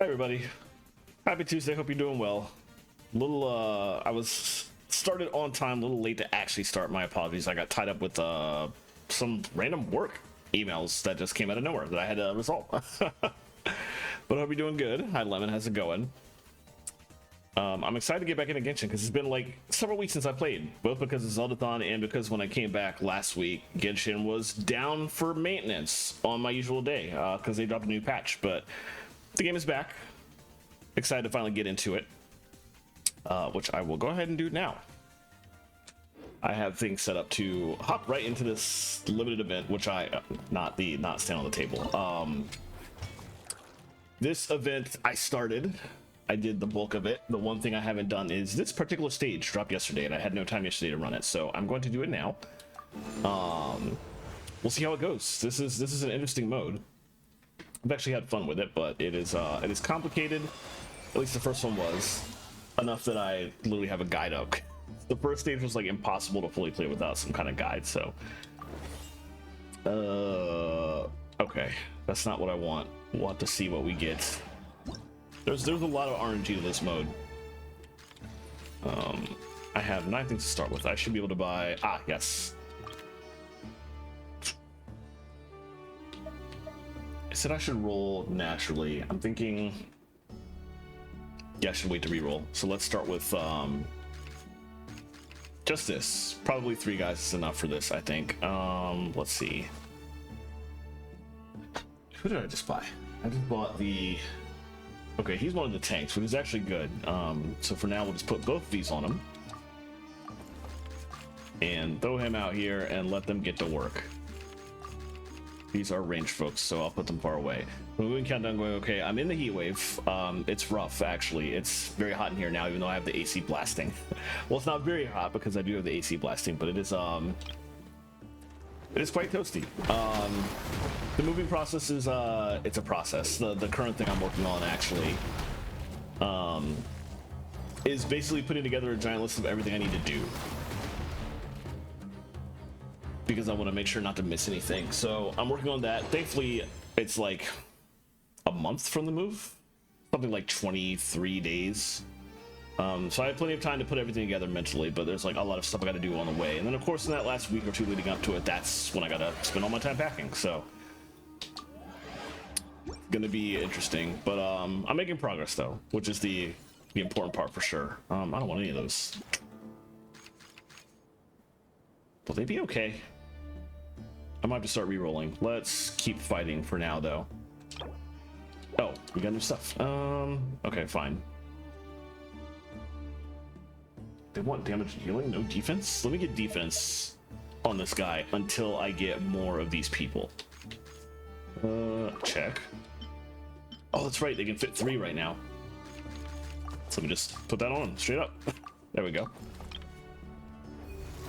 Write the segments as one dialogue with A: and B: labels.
A: Hi everybody, happy Tuesday. Hope you're doing well. I was started on time, a little late to actually start. My apologies. I got tied up with some random work emails that just came out of nowhere that I had to resolve. But I hope you're doing good. Hi Lemon, how's it going? I'm excited to get back into Genshin because it's been like several weeks since I played, both because of Zeldathon and because when I came back last week, Genshin was down for maintenance on my usual day because they dropped a new patch. But the game is back. Excited to finally get into it, which I will go ahead and do now. I have things set up to hop right into this limited event, which not stand on the table. This event I started. I did the bulk of it. The one thing I haven't done is this particular stage dropped yesterday, and I had no time yesterday to run it, so I'm going to do it now. We'll see how it goes. This is an interesting mode. I've actually had fun with it, but it is complicated. At least the first one was enough that I literally have a guide up. The first stage was like impossible to fully play without some kind of guide. So, okay, that's not what I want. We'll have to see what we get. There's a lot of RNG to this mode. I have 9 things to start with. I should be able to buy. Yes. I said I should roll naturally. I'm thinking. Yeah, I should wait to reroll. So let's start with just this. Probably 3 guys is enough for this, I think. Let's see. Who did I just buy? I just bought the. Okay, he's one of the tanks, which is actually good. So for now, we'll just put both of these on him. And throw him out here and let them get to work. These are ranged folks, so I'll put them far away. Moving countdown going okay. I'm in the heat wave. It's rough, actually. It's very hot in here now, even though I have the AC blasting. Well, it's not very hot because I do have the AC blasting, but it is quite toasty. The moving process is it's a process. The current thing I'm working on actually is basically putting together a giant list of everything I need to do, because I want to make sure not to miss anything. So I'm working on that. Thankfully, it's like a month from the move, something like 23 days. So I have plenty of time to put everything together mentally, but there's like a lot of stuff I got to do on the way. And then of course in that last week or 2 leading up to it, that's when I got to spend all my time packing. So gonna be interesting, but I'm making progress though, which is the important part for sure. I don't want any of those. Will they be okay? I might have to start re-rolling. Let's keep fighting for now though. Oh, we got new stuff. Okay, fine. They want damage and healing, no defense? Let me get defense on this guy until I get more of these people. Check. Oh, that's right, they can fit 3 right now. So let me just put that on straight up. There we go.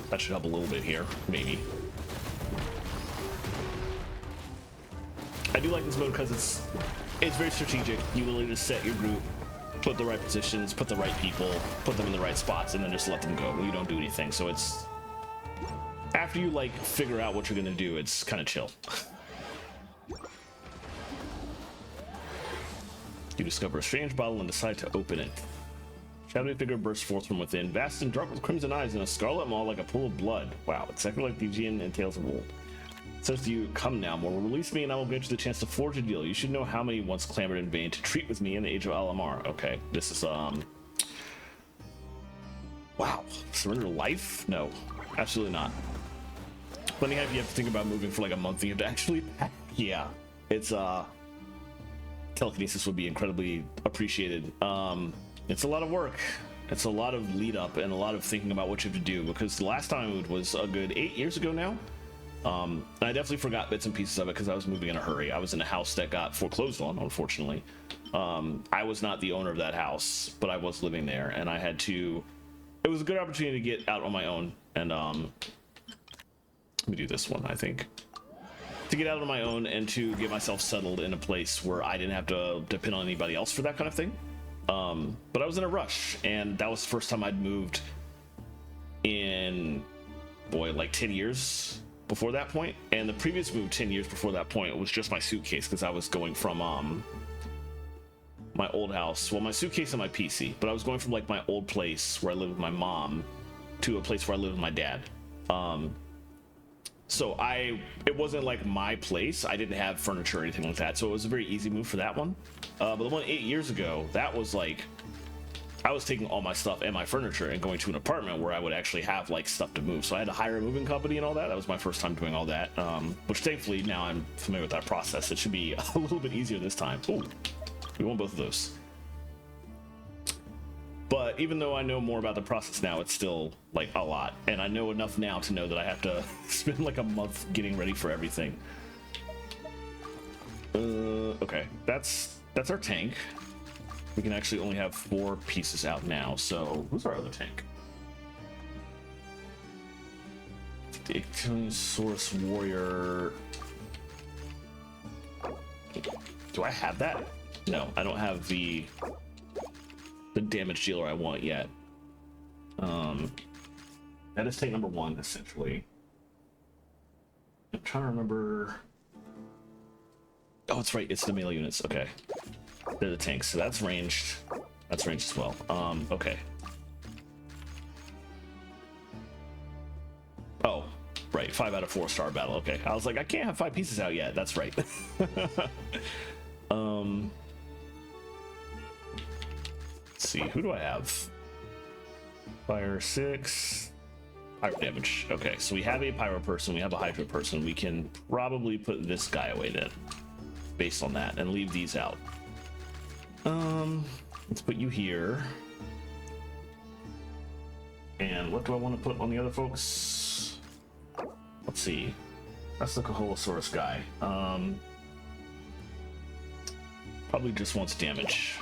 A: That should help a little bit here, maybe. I do like this mode because it's very strategic. You literally just set your group, put the right positions, put the right people, put them in the right spots, and then just let them go. You don't do anything. So it's after you like figure out what you're gonna do, it's kind of chill. You discover a strange bottle and decide to open it. Shadowy figure bursts forth from within, vast and dark with crimson eyes and a scarlet maw like a pool of blood. Wow, exactly like the Aegean and Tales of Old. It says to you, come now, mortal, release me and I will grant you the chance to forge a deal. You should know how many once clamored in vain to treat with me in the age of Alamar. Okay, this is, wow, surrender life? No, absolutely not. Funny how you have to think about moving for like a month and you have to actually pack. Yeah, it's, telekinesis would be incredibly appreciated. It's a lot of work. It's a lot of lead up and a lot of thinking about what you have to do, because the last time I moved was a good 8 years ago now. And I definitely forgot bits and pieces of it because I was moving in a hurry. I was in a house that got foreclosed on, unfortunately. I was not the owner of that house, but I was living there, and I had to. It was a good opportunity to get out on my own, and let me do this one. I think to get out on my own and to get myself settled in a place where I didn't have to depend on anybody else for that kind of thing. But I was in a rush, and that was the first time I'd moved in, boy, like 10 years before that point. And the previous move 10 years before that point was just my suitcase, because I was going from my old house, well, my suitcase and my PC, but I was going from like my old place where I lived with my mom to a place where I lived with my dad. So it wasn't like my place. I didn't have furniture or anything like that, so it was a very easy move for that one. But the one 8 years ago, that was like, I was taking all my stuff and my furniture and going to an apartment where I would actually have like stuff to move. So I had to hire a moving company and all that. That was my first time doing all that, which thankfully now I'm familiar with that process. It should be a little bit easier this time. Ooh, we want both of those. But even though I know more about the process now, it's still like a lot. And I know enough now to know that I have to spend like a month getting ready for everything. Okay, that's our tank. We can actually only have 4 pieces out now. So who's our other tank? The Ichthyosaurus Warrior. Do I have that? No, I don't have the damage dealer I want yet. That is tank number 1 essentially. I'm trying to remember. Oh, it's right. It's the melee units. Okay. They're the tanks, so that's ranged. That's ranged as well. Okay. Oh, right. 5 out of 4 star battle. Okay. I was like, I can't have 5 pieces out yet. That's right. Let's see. Who do I have? Fire 6. Pyro damage. Okay, so we have a pyro person. We have a hydro person. We can probably put this guy away then, based on that, and leave these out. Let's put you here. And what do I want to put on the other folks? Let's see. That's the Caholosaurus guy. Probably just wants damage.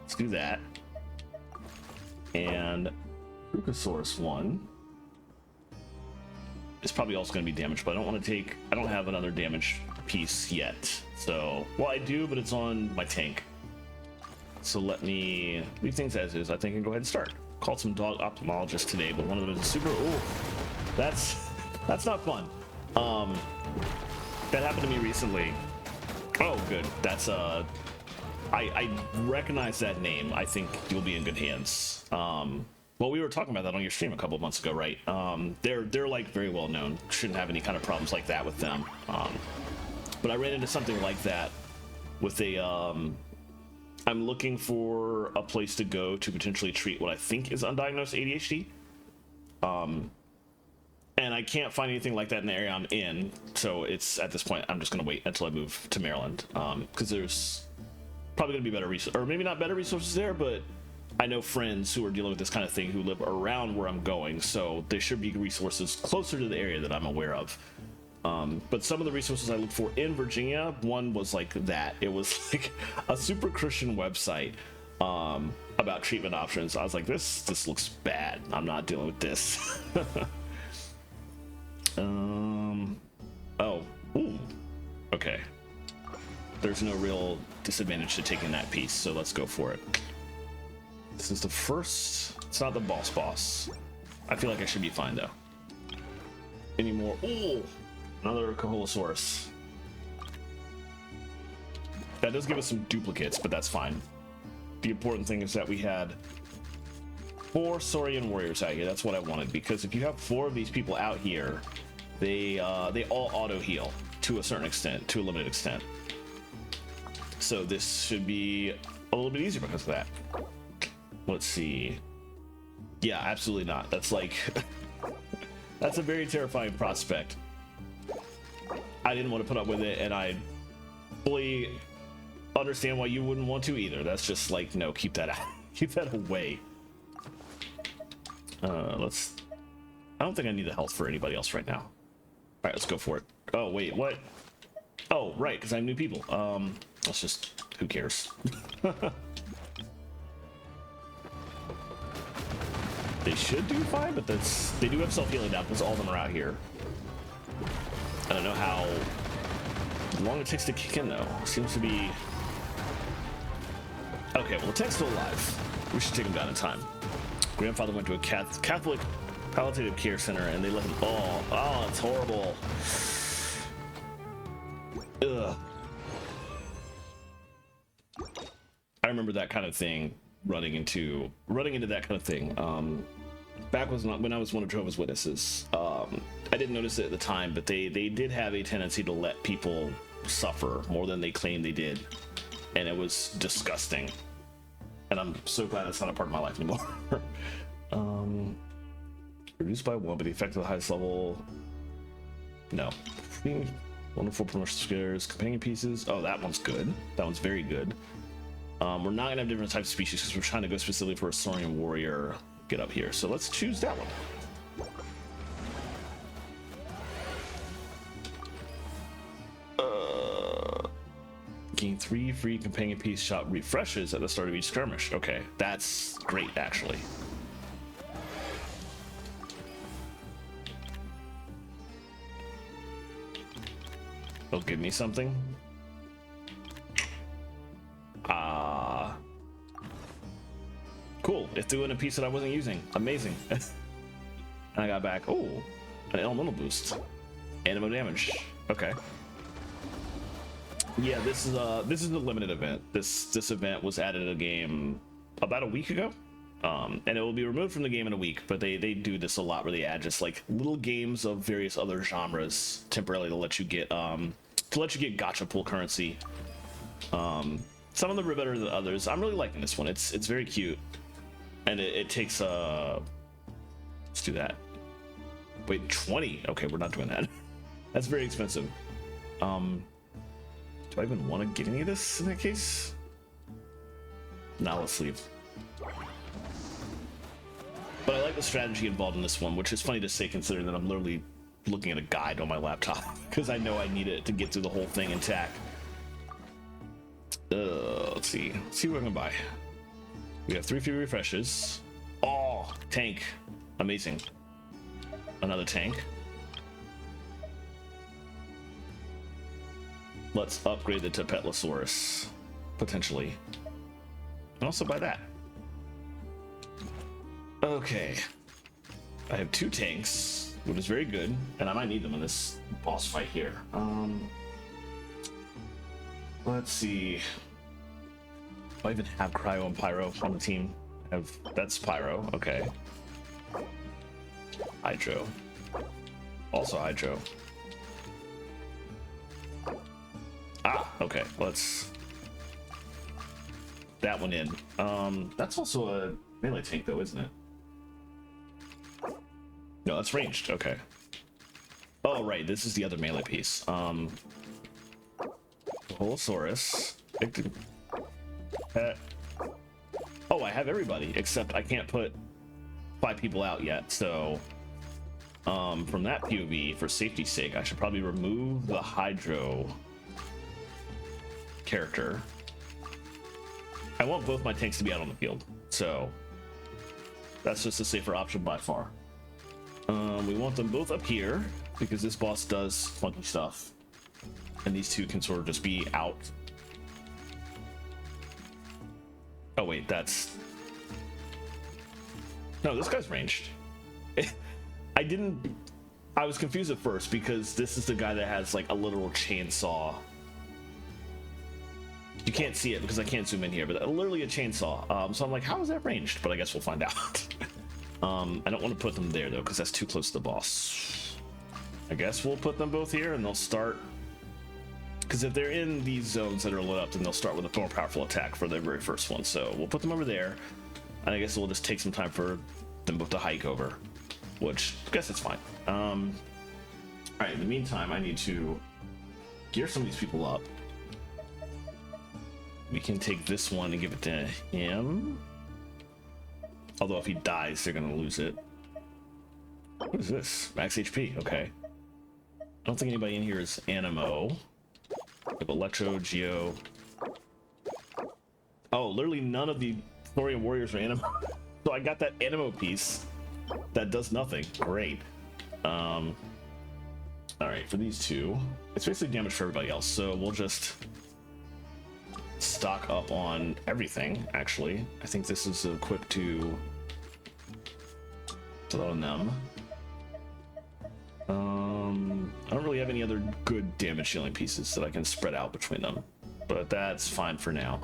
A: Let's do that. And Bruchosaurus 1 is probably also going to be damaged, but I don't want to take. I don't have another damage piece yet. So, well, I do, but it's on my tank. So let me leave things as is. I think I can go ahead and start. Called some dog ophthalmologists today, but one of them is super. Oh, that's not fun. That happened to me recently. Oh, good. That's I recognize that name. I think you'll be in good hands. Well, we were talking about that on your stream a couple of months ago, right? They're like very well known. Shouldn't have any kind of problems like that with them. But I ran into something like that with a. I'm looking for a place to go to potentially treat what I think is undiagnosed ADHD. And I can't find anything like that in the area I'm in. So it's at this point, I'm just going to wait until I move to Maryland. Because there's probably going to be better resources, or maybe not better resources there, but I know friends who are dealing with this kind of thing who live around where I'm going. So there should be resources closer to the area that I'm aware of. But some of the resources I looked for in Virginia, one was like that. It was like a super Christian website about treatment options. I was like, this looks bad. I'm not dealing with this. Oh, ooh, okay. There's no real disadvantage to taking that piece, so let's go for it. This is the first. It's not the boss. I feel like I should be fine though. Any more? Ooh, another Caholosaurus. That does give us some duplicates, but that's fine. The important thing is that we had 4 Saurian warriors out here. That's what I wanted, because if you have 4 of these people out here, they all auto heal to a certain extent, to a limited extent. So this should be a little bit easier because of that. Let's see. Yeah, absolutely not. That's like that's a very terrifying prospect. I didn't want to put up with it, and I fully understand why you wouldn't want to either. That's just like, no, keep that out. Keep that away. I don't think I need the health for anybody else right now. All right, let's go for it. Oh wait, what? Oh right, because I'm new people. Let's just, who cares? They should do fine, but they do have self-healing now because all of them are out here. I don't know how long it takes to kick in though. Seems to be okay. Well, the tank's still alive. We should take him down in time. Grandfather went to a Catholic palliative care center and they let him. Oh, it's horrible. Ugh. I remember that kind of thing running into that kind of thing. Back when I was one of Jehovah's Witnesses, I didn't notice it at the time, but they did have a tendency to let people suffer more than they claimed they did, and it was disgusting. And I'm so glad that's not a part of my life anymore. Reduced by 1, but the effect of the highest level. No. Wonderful promotional scares, companion pieces. Oh, that one's good. That one's very good. We're not gonna have different types of species because we're trying to go specifically for a Saurian warrior. Get up here, so let's choose that one. Gain 3 free companion piece shot refreshes at the start of each skirmish. Okay, that's great actually. They'll give me something. Cool. It threw in a piece that I wasn't using. Amazing. And I got back. Oh, an elemental boost. Animo damage. Okay. Yeah, this is a limited event. This event was added to the game about a week ago. And it will be removed from the game in a week, but they do this a lot where they add just like little games of various other genres temporarily to let you get gacha pool currency. Some of them are better than others. I'm really liking this one. It's very cute. And it takes let's do that. Wait, 20. Okay, we're not doing that. That's very expensive. Do I even want to get any of this in that case? Now let's leave. But I like the strategy involved in this one, which is funny to say considering that I'm literally looking at a guide on my laptop because I know I need it to get through the whole thing intact. Let's see what I can buy. We have 3 free refreshes. Oh, tank. Amazing. Another tank. Let's upgrade the Tapetlosaurus, potentially. And also buy that. Okay. I have 2 tanks, which is very good, and I might need them in this boss fight here. Let's see. Do I even have Cryo and Pyro on the team? That's Pyro, okay. Hydro. Also Hydro. Ah, okay, let's that one in. That's also a melee tank though, isn't it? No, that's ranged, okay. Oh right, this is the other melee piece. Holosaurus. Oh, I have everybody, except I can't put 5 people out yet, so from that POV, for safety's sake, I should probably remove the Hydro character. I want both my tanks to be out on the field, so that's just a safer option by far. We want them both up here because this boss does funky stuff, and these 2 can sort of just be out. Oh wait, that's no, this guy's ranged. I was confused at first because this is the guy that has like a literal chainsaw. You can't see it because I can't zoom in here, but literally a chainsaw. So I'm like, how is that ranged? But I guess we'll find out. I don't want to put them there though because that's too close to the boss. I guess we'll put them both here and they'll start, because if they're in these zones that are lit up, then they'll start with a more powerful attack for their very first one. So we'll put them over there, and I guess we'll just take some time for them both to hike over, which I guess it's fine. All right, in the meantime, I need to gear some of these people up. We can take this one and give it to him. Although if he dies, they're gonna lose it. What is this? Max HP, okay. I don't think anybody in here is Animo. We have Electro, Geo. Oh, literally none of the Saurian warriors are Animo. So I got that Animo piece that does nothing. Great. All right, for these 2, it's basically damage for everybody else. So we'll just stock up on everything. Actually, I think this is equipped to on them. I don't really have any other good damage dealing pieces that I can spread out between them, but that's fine for now.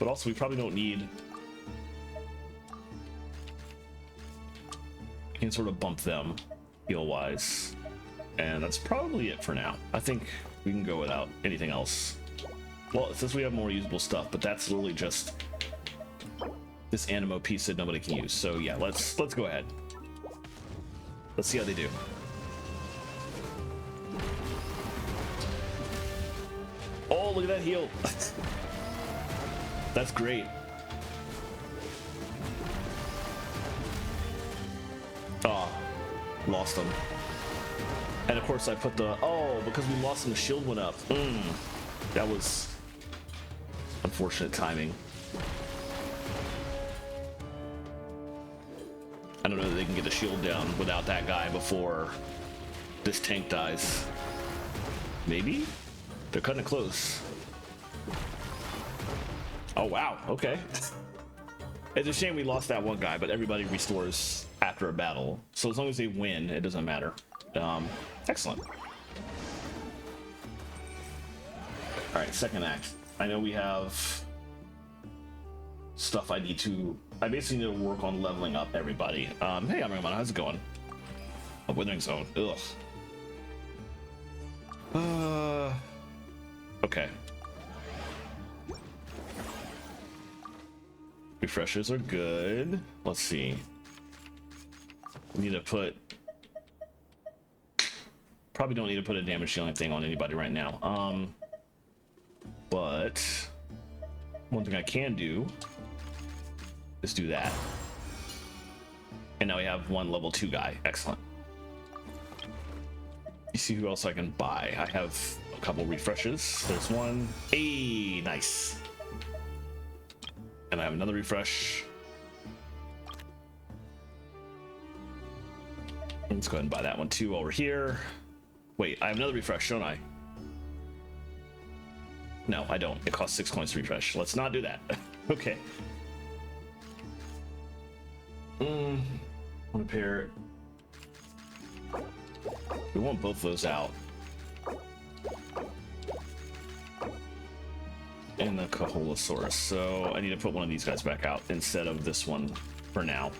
A: But also, we probably don't need... You can sort of bump them heal-wise. And that's probably it for now. I think we can go without anything else. Well, since we have more usable stuff, but that's literally just this Animo piece that nobody can use. So yeah, let's go ahead. Let's see how they do. Oh, look at that heal. That's great. Oh, lost them. And of course I put the, oh, because we lost them, the shield went up. That was unfortunate timing. I don't know that they can get the shield down without that guy before this tank dies. Maybe? They're cutting it close. Oh, wow. Okay. It's a shame we lost that one guy, but everybody restores after a battle. So as long as they win, it doesn't matter. Excellent. All right, second act. I know we have stuff I basically need to work on leveling up everybody. Hey, Amriman, how's it going? A Withering Zone. Ugh. Okay. Refreshers are good. Let's see. We need to put... Probably don't need to put a damage dealing thing on anybody right now. But one thing I can do is do that. And now we have one level 2 guy. Excellent. You see who else I can buy? I have a couple refreshes. There's one. Hey, nice. And I have another refresh. Let's go ahead and buy that one too over here. Wait, I have another refresh, don't I? No, I don't. It costs 6 coins to refresh. Let's not do that. Okay. Want to pair. We want both those out. And the Kaholosaurus. So I need to put one of these guys back out instead of this one for now.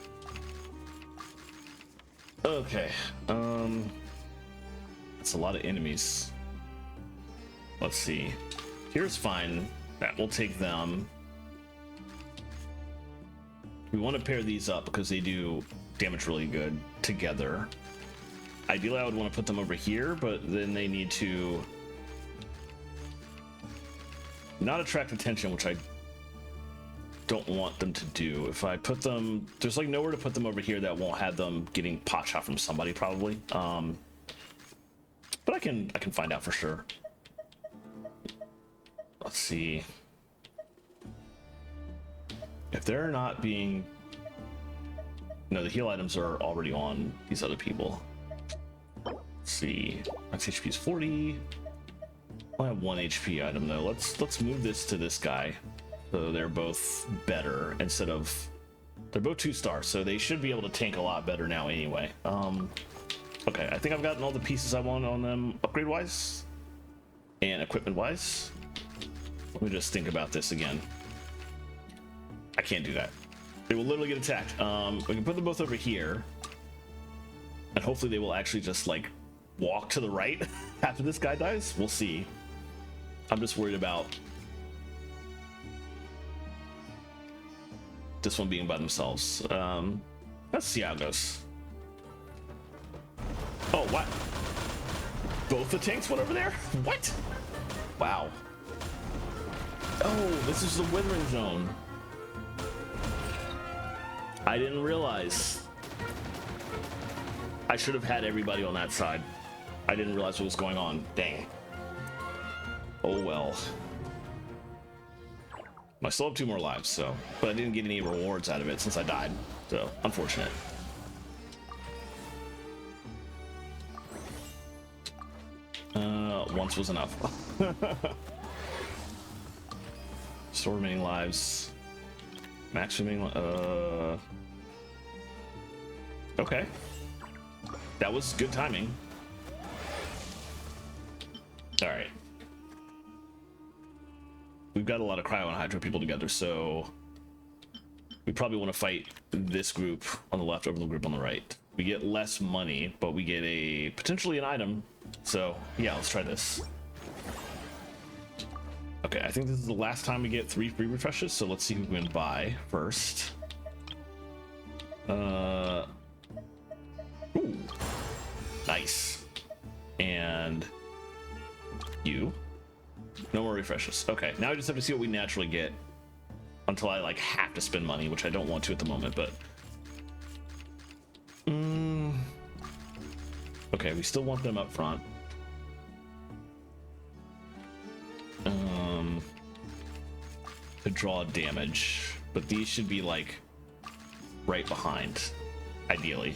A: Okay. That's a lot of enemies. Let's see. Here's fine. That will take them. We want to pair these up because they do damage really good together. Ideally, I would want to put them over here, but then they need to not attract attention, which I don't want them to do. If I put them, there's like nowhere to put them over here that won't have them getting pot shot from somebody probably. But I can find out for sure. Let's see. If they're not being... No, the heal items are already on these other people. Let's see. Max HP is 40. I have 1 HP item though. Let's move this to this guy. So they're both better instead of... They're both 2-star, so they should be able to tank a lot better now anyway. Okay, I think I've gotten all the pieces I want on them upgrade-wise and equipment-wise. Let me just think about this again. I can't do that. They will literally get attacked. We can put them both over here. And hopefully they will actually just, like, walk to the right after this guy dies. We'll see. I'm just worried about this one being by themselves. Let's see how it goes. Oh, what? Both the tanks went over there? What? Wow. Oh, this is the Withering Zone. I didn't realize. I should have had everybody on that side. I didn't realize what was going on. Dang. Oh well. I still have 2 more lives, so. But I didn't get any rewards out of it since I died. So, unfortunate. Once was enough. Store remaining lives. Max remaining okay. That was good timing. Alright. we've got a lot of cryo and hydro people together, so we probably want to fight this group on the left over the group on the right. We get less money, but we get potentially an item. So yeah, let's try this. Okay, I think this is the last time we get 3 free refreshes, so let's see who we can buy first. Ooh, nice. And you. No more refreshes. Okay, now I just have to see what we naturally get until I like have to spend money, which I don't want to at the moment, but okay, we still want them up front. To draw damage, but these should be like right behind, ideally.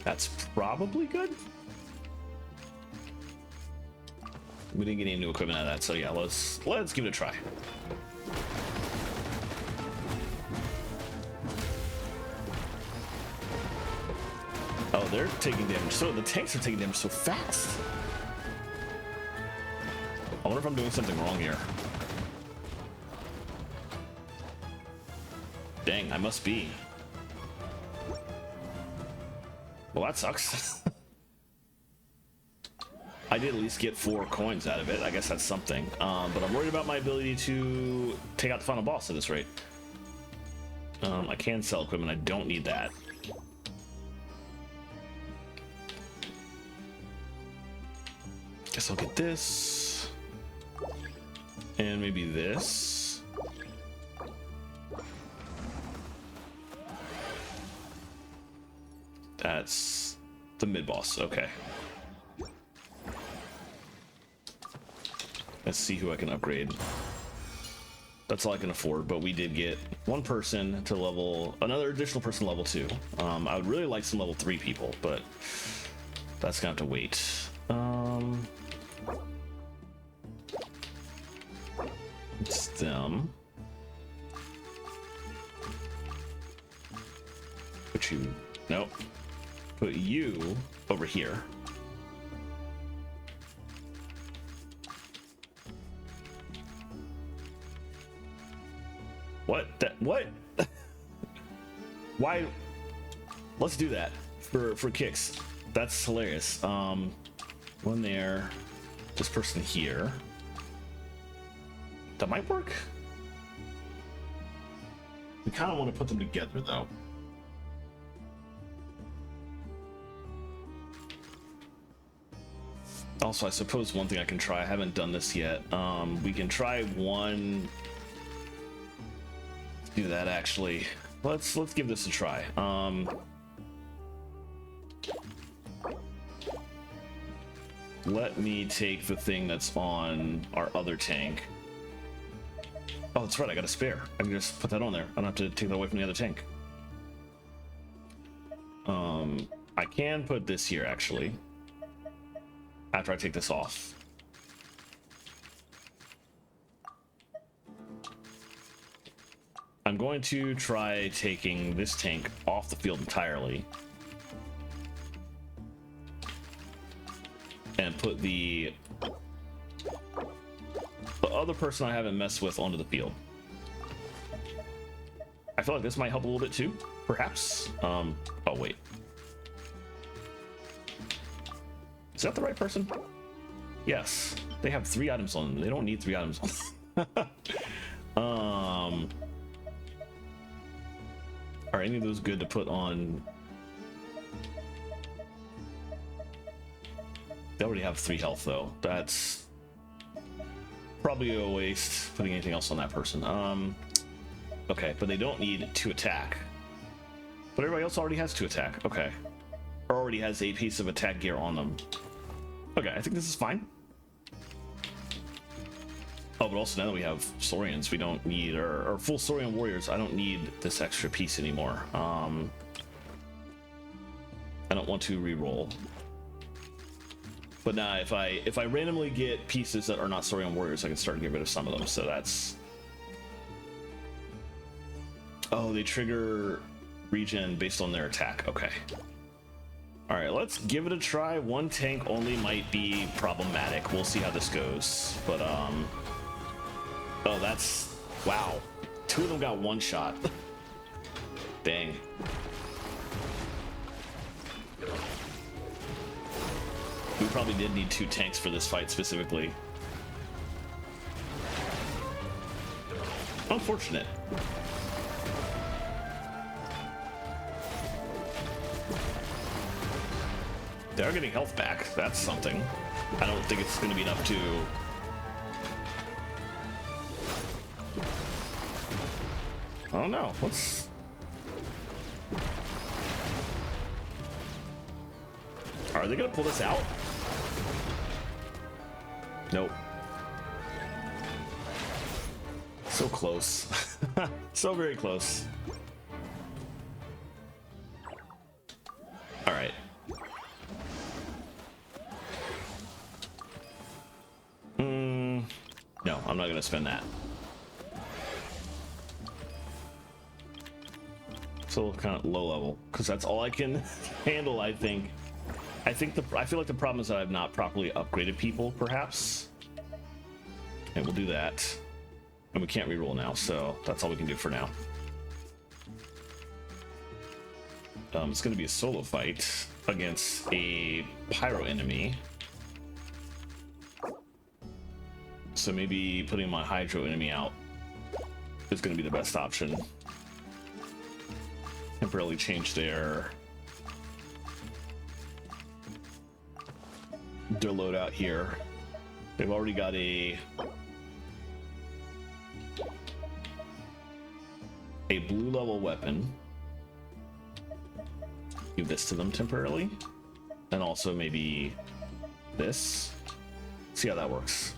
A: That's probably good. We didn't get any new equipment out of that, so yeah, let's give it a try. Oh, they're taking damage. So the tanks are taking damage so fast. I wonder if I'm doing something wrong here. Dang, I must be. Well, that sucks. I did at least get 4 coins out of it. I guess that's something. But I'm worried about my ability to take out the final boss at this rate. I can sell equipment. I don't need that. Guess I'll get this. And maybe this. That's the mid-boss. Okay. Let's see who I can upgrade. That's all I can afford, but we did get one person to another additional person level 2. I would really like some level 3 people, but that's gonna have to wait. It's them. Put you, nope. Put you over here. What? Why? Let's do that for kicks. That's hilarious. One there, this person here. That might work. We kind of want to put them together though. Also, I suppose one thing I can try, I haven't done this yet. We can try one. Do that actually. Let's give this a try. Let me take the thing that's on our other tank. Oh, that's right, I got a spare. I can just put that on there. I don't have to take that away from the other tank. I can put this here actually. After I take this off. I'm going to try taking this tank off the field entirely. And put the other person I haven't messed with onto the field. I feel like this might help a little bit too, perhaps. Oh wait. Is that the right person? Yes. They have 3 items on them. They don't need 3 items on them. Are any of those good to put on? They already have 3 health though. That's probably a waste putting anything else on that person. Okay, but they don't need 2 attack. But everybody else already has 2 attack. Okay. Or already has a piece of attack gear on them. Okay, I think this is fine. Oh, but also now that we have Saurians, we don't need, or full Saurian warriors, I don't need this extra piece anymore. I don't want to re-roll. But now if I randomly get pieces that are not Saurian warriors, I can start to get rid of some of them, so that's... Oh, they trigger regen based on their attack, okay. All right, let's give it a try. One tank only might be problematic. We'll see how this goes. But oh, that's wow. Two of them got one shot. Dang. We probably did need two tanks for this fight specifically. Unfortunate. They are getting health back. That's something. I don't think it's going to be enough to... I don't know. Let's... Are they going to pull this out? Nope. So close. So very close. All right. No, I'm not going to spend that. So kind of low level, because that's all I can handle, I think. I feel like the problem is that I've not properly upgraded people, perhaps. And we'll do that. And we can't reroll now, so that's all we can do for now. It's going to be a solo fight against a pyro enemy. So maybe putting my hydro enemy out is going to be the best option. Temporarily change their loadout here. They've already got a blue level weapon. Give this to them temporarily, and also maybe this. See how that works.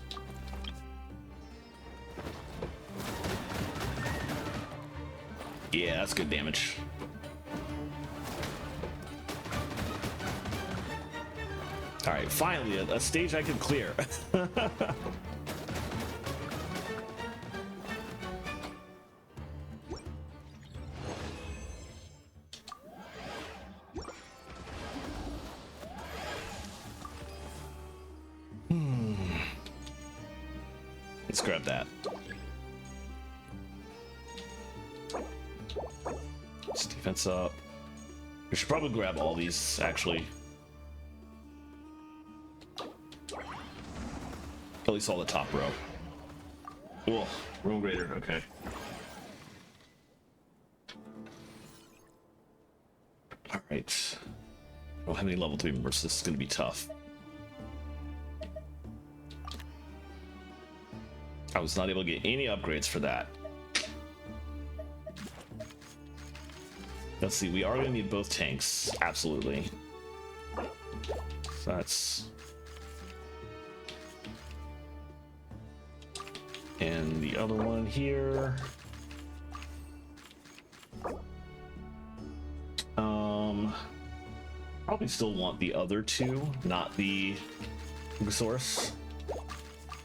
A: Yeah, that's good damage. All right, finally a stage I can clear. Let's grab that. Let's defense up. We should probably grab all these, actually. At least all the top row. Oh, room grader, okay. All right. I don't have any level 3 members, so this is going to be tough. I was not able to get any upgrades for that. Let's see, we are going to need both tanks, absolutely. So that's... And the other one here. Probably still want the other two, not the Lugosaurus.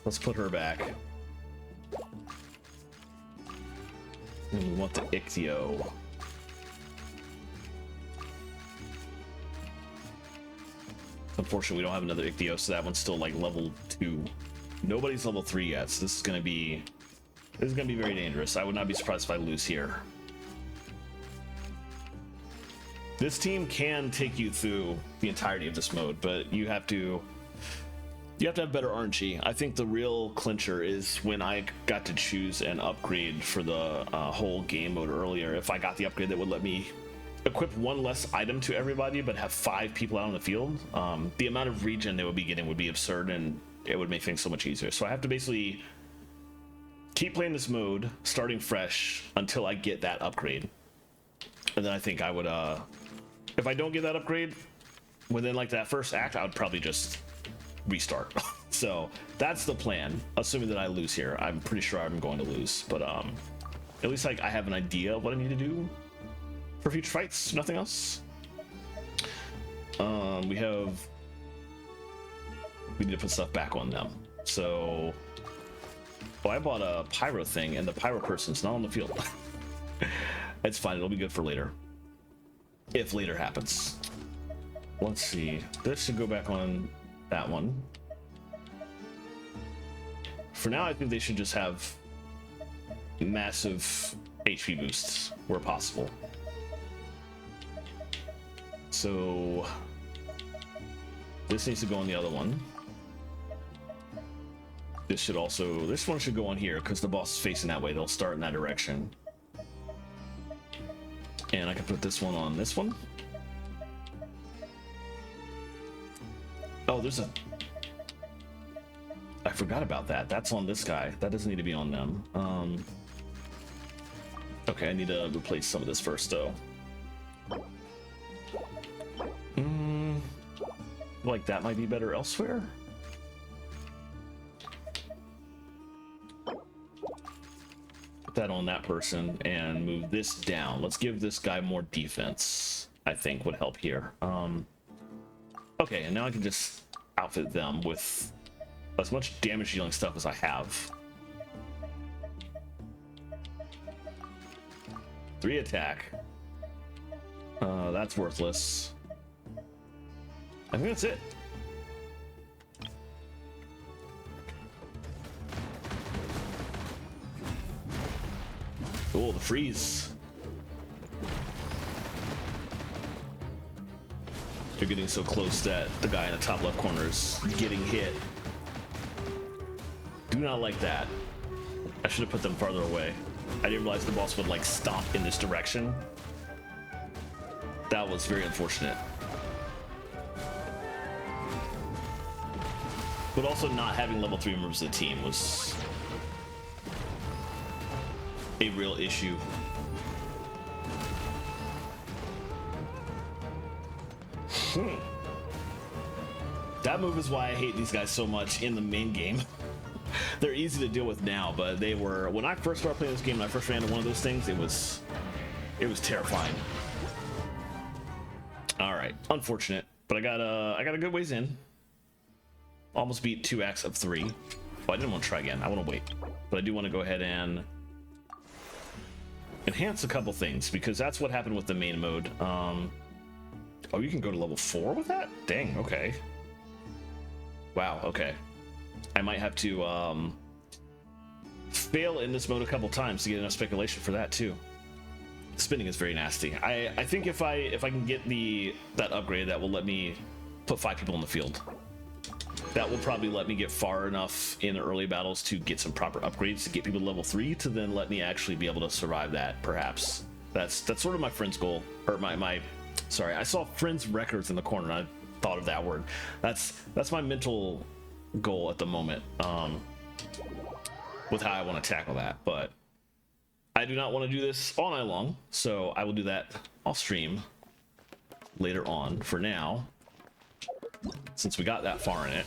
A: Let's put her back. And we want the Ichthyo. Unfortunately, we don't have another Ichthyo, so that one's still like level 2. Nobody's level 3 yet, so this is gonna be very dangerous. I would not be surprised if I lose here. This team can take you through the entirety of this mode, but you have to have better RNG. I think the real clincher is when I got to choose an upgrade for the whole game mode earlier. If I got the upgrade that would let me equip one less item to everybody, but have 5 people out on the field, the amount of regen they would be getting would be absurd, and it would make things so much easier. So I have to basically keep playing this mode, starting fresh until I get that upgrade. And then I think I would, if I don't get that upgrade within like that first act, I would probably just restart. So that's the plan, assuming that I lose here. I'm pretty sure I'm going to lose, but at least like I have an idea of what I need to do for future fights, nothing else. We need to put stuff back on them. So, oh, I bought a pyro thing, and the pyro person's not on the field. It's fine, it'll be good for later. If later happens. let's see. This should go back on that one. For now, I think they should just have massive HP boosts where possible. So this needs to go on the other one. This should also, this one should go on here because the boss is facing that way. They'll start in that direction. And I can put this one on this one. Oh, there's a, I forgot about that. That's on this guy. That doesn't need to be on them. Okay, I need to replace some of this first though. Like that might be better elsewhere. Put that on that person and move this down. Let's give this guy more defense, I think would help here. Okay, and now I can just outfit them with as much damage dealing stuff as I have. 3 attack. That's worthless. I think that's it. Oh, the freeze. You're getting so close that the guy in the top left corner is getting hit. Do not like that. I should have put them farther away. I didn't realize the boss would like stomp in this direction. That was very unfortunate. But also not having level 3 members of the team was a real issue. That move is why I hate these guys so much in the main game. They're easy to deal with now, but they were, when I first started playing this game and I first ran into one of those things, it was terrifying. All right, unfortunate, but I got a good ways in. Almost beat 2 acts of 3. Oh, I didn't want to try again. I want to wait, but I do want to go ahead and enhance a couple things because that's what happened with the main mode. Oh, you can go to level 4 with that? Dang, okay. Wow, okay. I might have to fail in this mode a couple times to get enough speculation for that too. Spinning is very nasty. I think if I can get that upgrade, that will let me put 5 people in the field. That will probably let me get far enough in the early battles to get some proper upgrades to get people to level 3 to then let me actually be able to survive that, perhaps. That's sort of my friend's goal, or my sorry, I saw friends records in the corner and I thought of that word. That's my mental goal at the moment, with how I want to tackle that. But I do not want to do this all night long, so I will do that off stream later on. For now, since we got that far in it,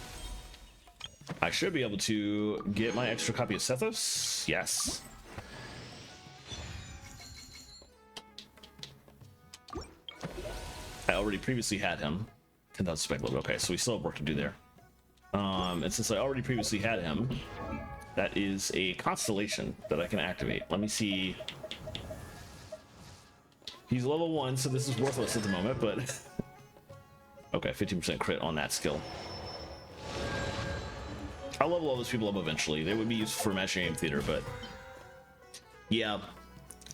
A: I should be able to get my extra copy of Sethos. Yes. I already previously had him. 10,000 speculative. Okay, so we still have work to do there. And since I already previously had him, that is a constellation that I can activate. Let me see. He's level 1, so this is worthless at the moment, but okay, 15% crit on that skill. I'll level all those people up eventually. They would be used for Matching Aim Theater, but yeah,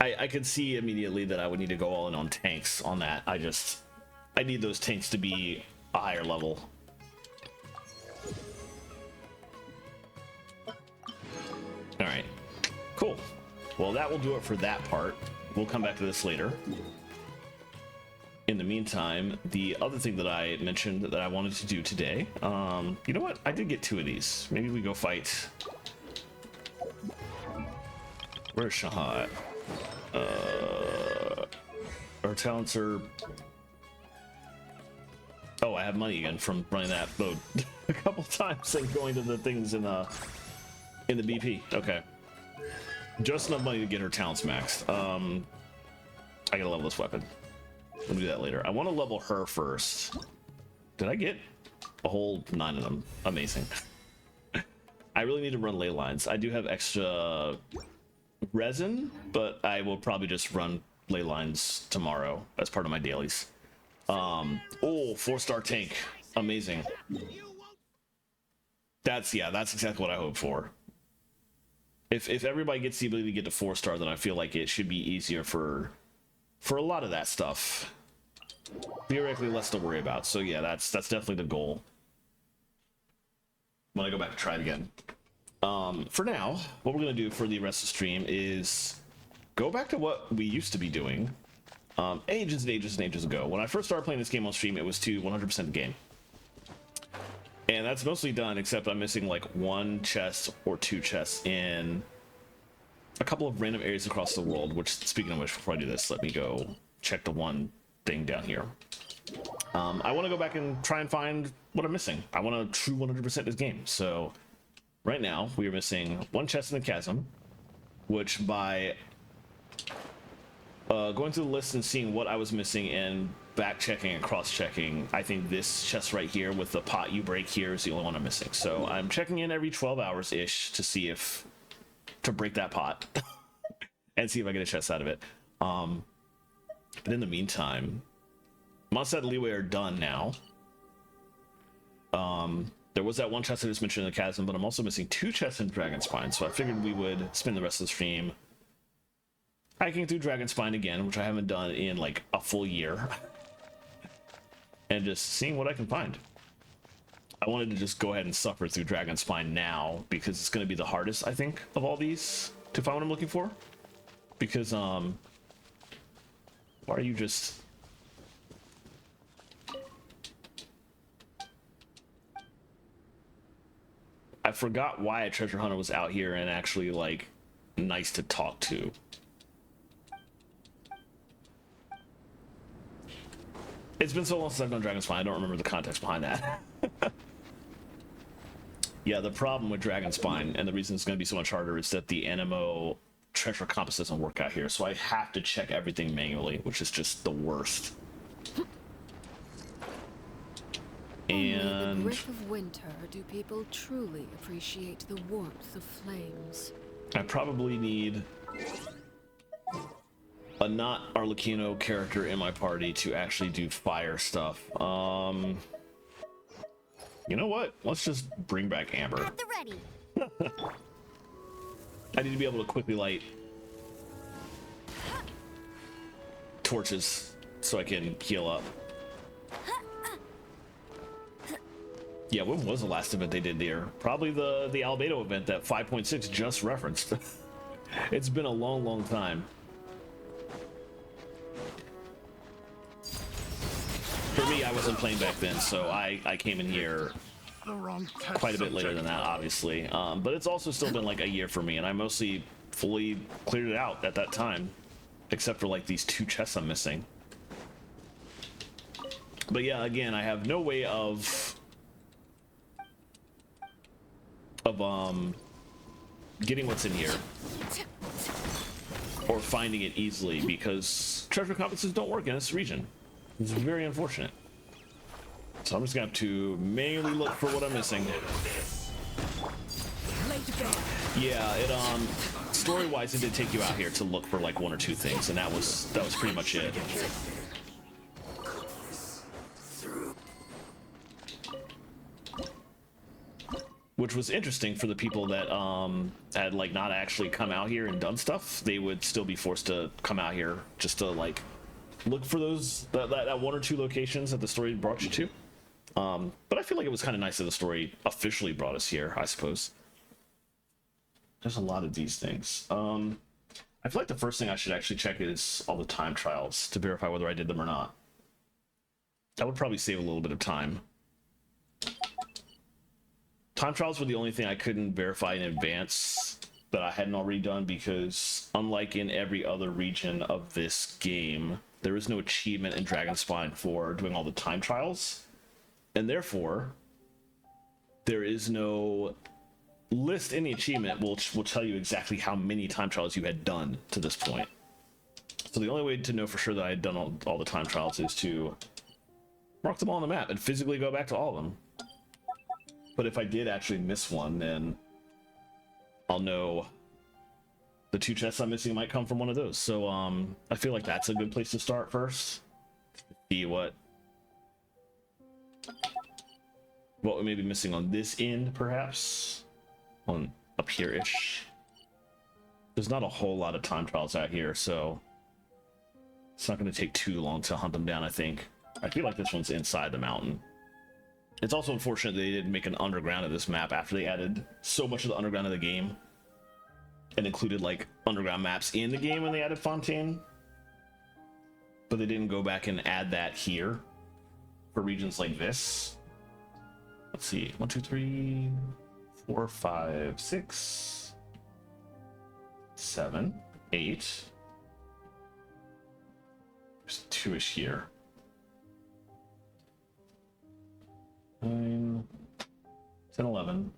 A: I could see immediately that I would need to go all in on tanks on that. I need those tanks to be a higher level. All right, cool. Well, that will do it for that part. We'll come back to this later. In the meantime, the other thing that I mentioned that I wanted to do today, you know what? I did get 2 of these. Maybe we go fight. Where's Shahad? Our talents are. Oh, I have money again from running that mode a couple times and going to the things in the BP. Okay, just enough money to get her talents maxed. I gotta level this weapon. We'll do that later. I want to level her first. Did I get a whole 9 of them? Amazing. I really need to run ley lines. I do have extra resin, but I will probably just run ley lines tomorrow as part of my dailies. Oh, 4-star tank. Amazing. That's exactly what I hope for. If everybody gets the ability to get to 4-star, then I feel like it should be easier for a lot of that stuff. Theoretically, less to worry about. So yeah, that's definitely the goal. When I go back to try it again. For now, what we're gonna do for the rest of the stream is go back to what we used to be doing ages and ages and ages ago. When I first started playing this game on stream, it was to 100% the game. And that's mostly done, except I'm missing like 1 chest or 2 chests in a couple of random areas across the world, which, speaking of which, before I do this, let me go check the one thing down here. I want to go back and try and find what I'm missing. I want to true 100% this game. So right now we are missing 1 chest in the chasm, which by going through the list and seeing what I was missing and back checking and cross checking, I think this chest right here with the pot you break here is the only one I'm missing. So I'm checking in every 12 hours ish to see if to break that pot and see if I get a chest out of it. But in the meantime, Mondstadt and Leeway are done now. There was that 1 chest I just mentioned in the chasm, but I'm also missing 2 chests in Dragonspine, so I figured we would spend the rest of the stream hiking through Dragonspine again, which I haven't done in like a full year, and just seeing what I can find. I wanted to just go ahead and suffer through Dragonspine now, because it's going to be the hardest, I think, of all these to find what I'm looking for. Because, why are you just... I forgot why a treasure hunter was out here and actually, like, nice to talk to. It's been so long since I've done Dragonspine, I don't remember the context behind that. Yeah, the problem with Dragonspine, and the reason it's going to be so much harder, is that the NMO treasure compass doesn't work out here, so I have to check everything manually, which is just the worst. And
B: only the grip of winter do people truly appreciate the warmth of flames.
A: I probably need a not Arlecchino character in my party to actually do fire stuff. You know what? Let's just bring back Amber.
C: At the ready.
A: I need to be able to quickly light torches so I can heal up. Yeah, when was the last event they did there? Probably the Albedo event that 5.6 just referenced. It's been a long, long time. For me, I wasn't playing back then, so I came in here quite a bit later than that, obviously. But it's also still been like a year for me, and I mostly fully cleared it out at that time, except for like these 2 chests I'm missing. But yeah, again, I have no way of getting what's in here or finding it easily because treasure compasses don't work in this region. It's very unfortunate. So I'm just gonna have to manually look for what I'm missing. Yeah, it story-wise it did take you out here to look for like 1 or 2 things, and that was pretty much it. Which was interesting for the people that had like not actually come out here and done stuff. They would still be forced to come out here just to like look for those that 1 or 2 locations that the story brought you to. But I feel like it was kind of nice that the story officially brought us here, I suppose. There's a lot of these things. I feel like the first thing I should actually check is all the time trials to verify whether I did them or not. That would probably save a little bit of time. Time trials were the only thing I couldn't verify in advance that I hadn't already done, because unlike in every other region of this game, there is no achievement in Dragonspine for doing all the time trials, and therefore there is no list in the achievement which will tell you exactly how many time trials you had done to this point. So the only way to know for sure that I had done all the time trials is to mark them all on the map and physically go back to all of them. But if I did actually miss one, then I'll know the 2 chests I'm missing might come from one of those. So I feel like that's a good place to start first. See what What we may be missing on this end, perhaps? On up here-ish. There's not a whole lot of time trials out here, so it's not going to take too long to hunt them down, I think. I feel like this one's inside the mountain. It's also unfortunate they didn't make an underground of this map after they added so much of the underground of the game and included like underground maps in the game when they added Fontaine. But they didn't go back and add that here for regions like this. Let's see, 1, 2, 3, 4, 5, 6, 7, 8. There's 2-ish here. 9, 10, 11.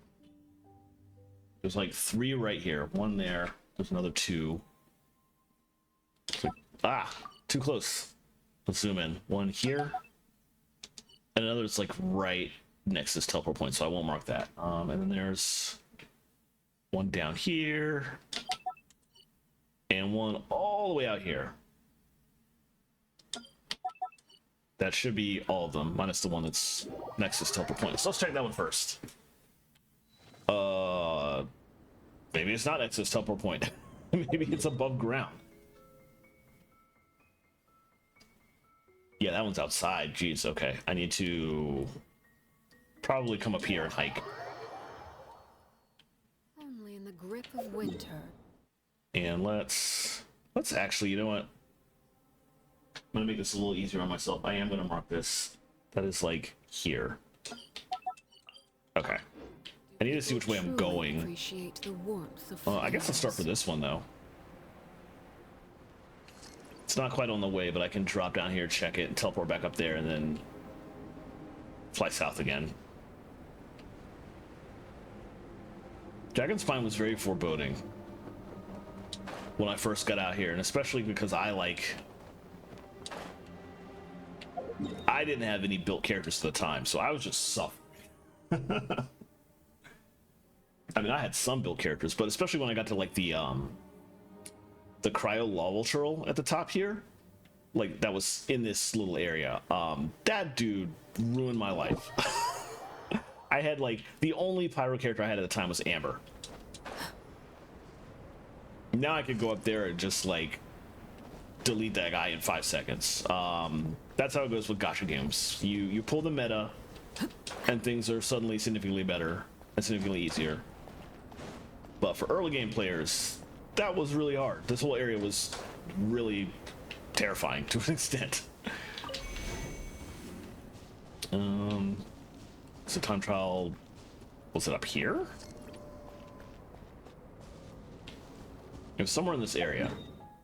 A: There's like 3 right here. 1 there. There's another 2. Ah, too close. Let's zoom in. 1 here. And another is like right next to this teleport point, so I won't mark that. And then there's 1 down here. And 1 all the way out here. That should be all of them, minus the one that's next to this teleport point. So let's check that one first. Maybe it's not next to this teleport point. Maybe it's above ground. Yeah, that one's outside. Jeez, okay. I need to probably come up here and hike.
B: Only in the grip of winter.
A: And let's actually, you know what? I'm gonna make this a little easier on myself. I am gonna mark this. That is like here. Okay. I need to see which way I'm going.
B: Appreciate the warmth of
A: I guess I'll start for this one though. It's not quite on the way, but I can drop down here, check it, and teleport back up there, and then fly south again. Dragon's Spine was very foreboding when I first got out here, and especially because I didn't have any built characters at the time, so I was just suffering. I mean, I had some built characters, but especially when I got to like the cryo lava turtle at the top here, like that was in this little area. That dude ruined my life. I had like the only pyro character I had at the time was Amber. Now I could go up there and just like delete that guy in 5 seconds. That's how it goes with gacha games. You pull the meta, and things are suddenly significantly better and significantly easier. But for early game players, that was really hard. This whole area was really terrifying to an extent. So time trial, was it up here? It was somewhere in this area.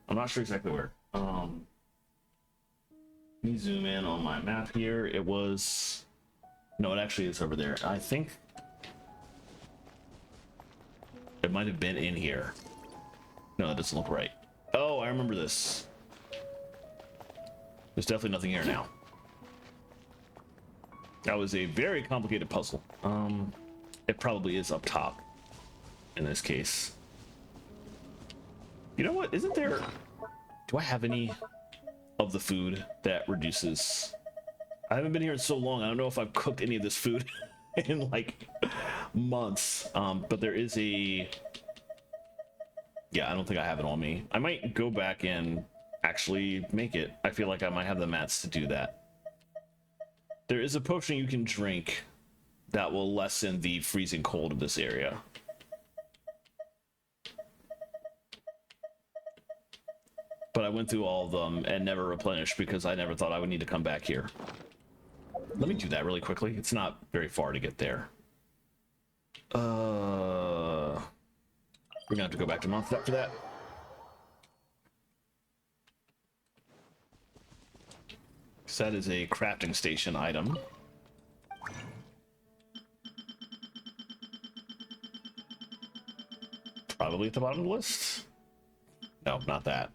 A: I'm not sure exactly where. Let me zoom in on my map here. It was, no, it actually is over there. I think it might have been in here. No, that doesn't look right. Oh, I remember this. There's definitely nothing here now. That was a very complicated puzzle. It probably is up top in this case. You know what? Isn't there... Do I have any of the food that reduces... I haven't been here in so long. I don't know if I've cooked any of this food in like months. But there is a... Yeah, I don't think I have it on me. I might go back and actually make it. I feel like I might have the mats to do that. There is a potion you can drink that will lessen the freezing cold of this area. But I went through all of them and never replenished because I never thought I would need to come back here. Let me do that really quickly. It's not very far to get there. We're gonna have to go back to month after that. So that is a crafting station item. Probably at the bottom of the list. No, not that.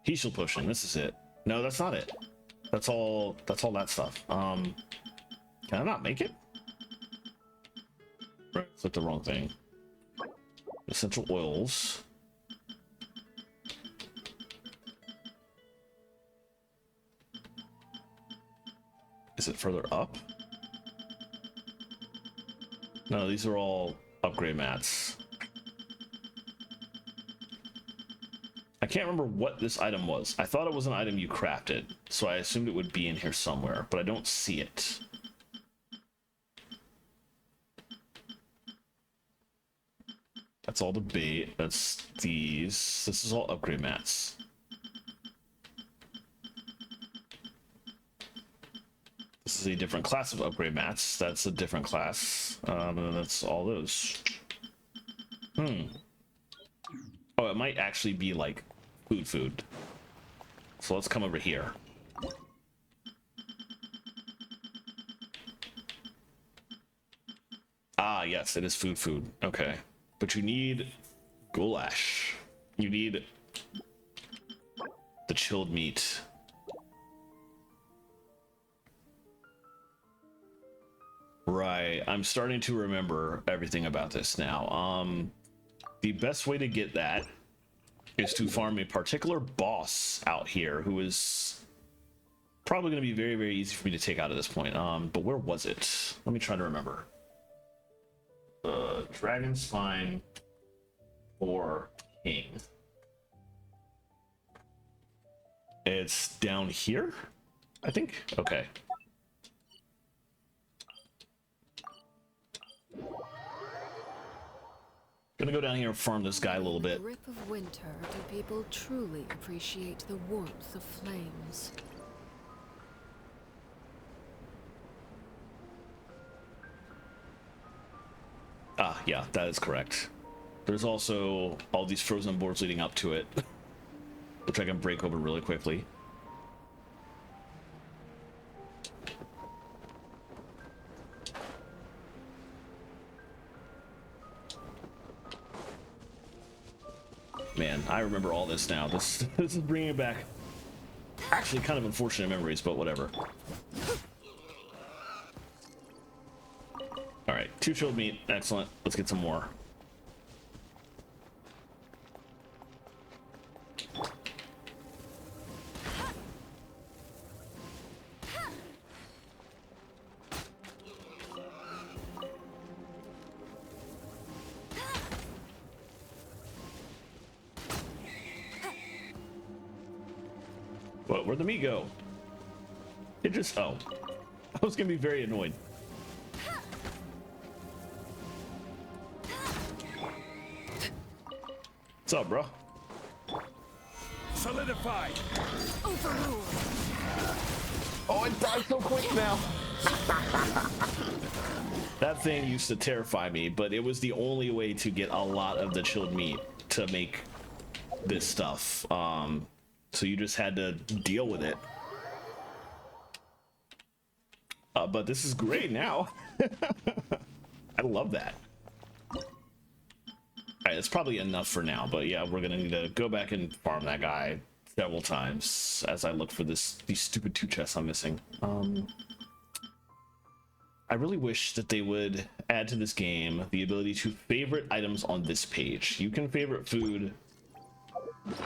A: Heat shield potion. This is it. No, that's not it. That's all that stuff. Can I not make it? Right, click the wrong thing. Essential oils. Is Is it further up? No, these are all upgrade mats. I can't remember what this item was. I thought it was an item you crafted, so I assumed it would be in here somewhere, but I don't see it. That's all the bait. That's these. This is all upgrade mats. This is a different class of upgrade mats. That's a different class. And that's all those. Oh, it might actually be like food. So let's come over here. Ah, yes, it is food. Okay. But you need goulash. You need the chilled meat. Right, I'm starting to remember everything about this now. The best way to get that is to farm a particular boss out here who is probably going to be very, very easy for me to take out at this point. But where was it? Let me try to remember. Dragon Spine or King. It's down here, I think. Okay. Gonna go down here and farm this guy a little bit.
B: Grip of winter, do people truly appreciate the warmth of flames?
A: Ah, yeah, that is correct. There's also all these frozen boards leading up to it, which I can break open really quickly. Man, I remember all this now. This is bringing back actually kind of unfortunate memories, but whatever. All right, 2 chilled meat, excellent. Let's get some more. What? Where'd the meat go? It just... Oh. I was gonna be very annoyed. What's up, bro?
C: Solidified.
B: Overruled.
A: Oh, it died so quick now. That thing used to terrify me, but it was the only way to get a lot of the chilled meat to make this stuff. So you just had to deal with it. But this is great now. I love that. All right, that's probably enough for now, but yeah, we're gonna need to go back and farm that guy several times as I look for these stupid 2 chests I'm missing. I really wish that they would add to this game the ability to favorite items on this page. You can favorite food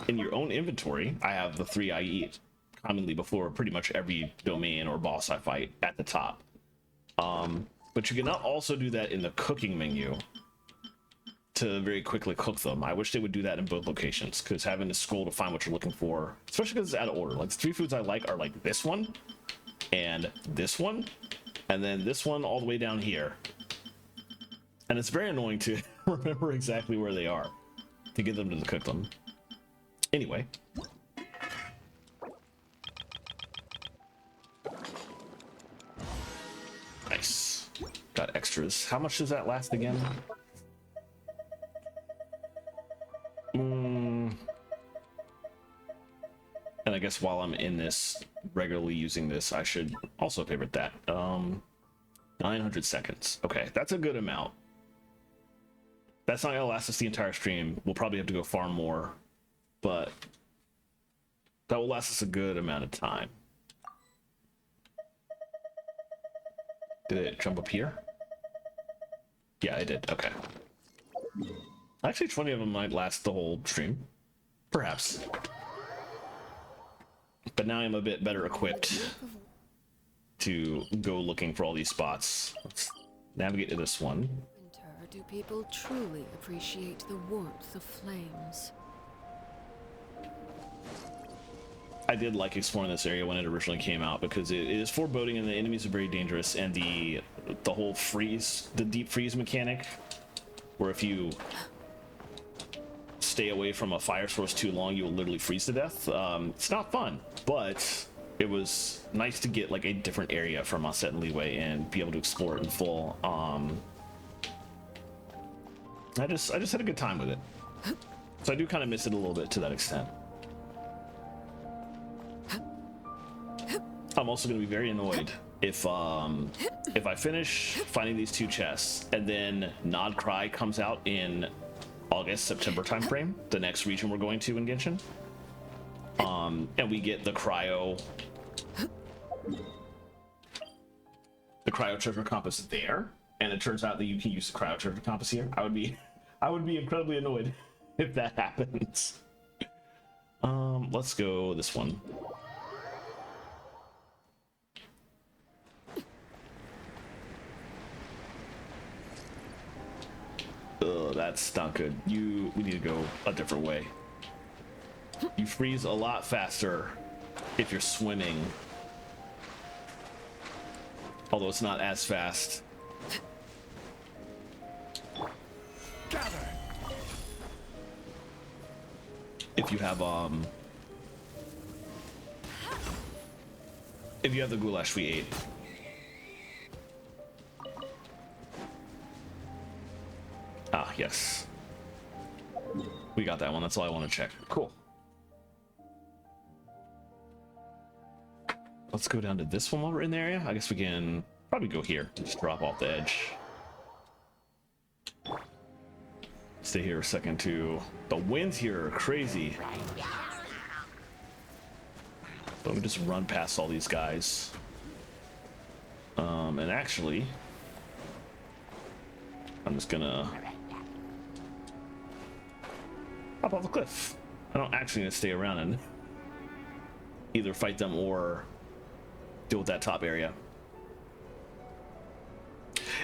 A: in your own inventory. I have the 3 I eat commonly before pretty much every domain or boss I fight at the top. But you cannot also do that in the cooking menu to very quickly cook them. I wish they would do that in both locations, because having to scroll to find what you're looking for, especially because it's out of order. Like, the 3 foods I like are like this one and this one and then this one all the way down here, and it's very annoying to remember exactly where they are to get them to cook them. Anyway, nice. Got extras. How much does that last again? And I guess while I'm in this, regularly using this, I should also favorite that. 900 seconds. Okay, that's a good amount. That's not gonna last us the entire stream. We'll probably have to go farm more, but that will last us a good amount of time. Did it jump up here? Yeah, it did. Okay. Actually, 20 of them might last the whole stream. Perhaps. But now I'm a bit better equipped to go looking for all these spots. Let's navigate to this one.
B: Winter, do people truly appreciate the warmth of flames?
A: I did like exploring this area when it originally came out because it is foreboding and the enemies are very dangerous, and the whole freeze, the deep freeze mechanic, where if you stay away from a fire source too long, you will literally freeze to death. It's not fun, but it was nice to get like a different area from Osset and Leeway and be able to explore it in full. I just had a good time with it, so I do kind of miss it a little bit to that extent. I'm also going to be very annoyed if I finish finding these 2 chests and then Nod Cry comes out in August, September timeframe, the next region we're going to in Genshin, and we get the cryo treasure compass there, and it turns out that you can use the cryo treasure compass here. I would be incredibly annoyed if that happens. Let's go this one. Ugh, that's not good. We need to go a different way. You freeze a lot faster if you're swimming. Although it's not as fast. Gather. If you have the goulash we ate. Ah, yes. We got that one. That's all I want to check. Cool. Let's go down to this one while we're in the area. I guess we can probably go here. Just drop off the edge. Stay here a second too. The winds here are crazy. Let me just run past all these guys. And actually, I'm just gonna hop off the cliff. I don't actually gonna stay around and either fight them or deal with that top area.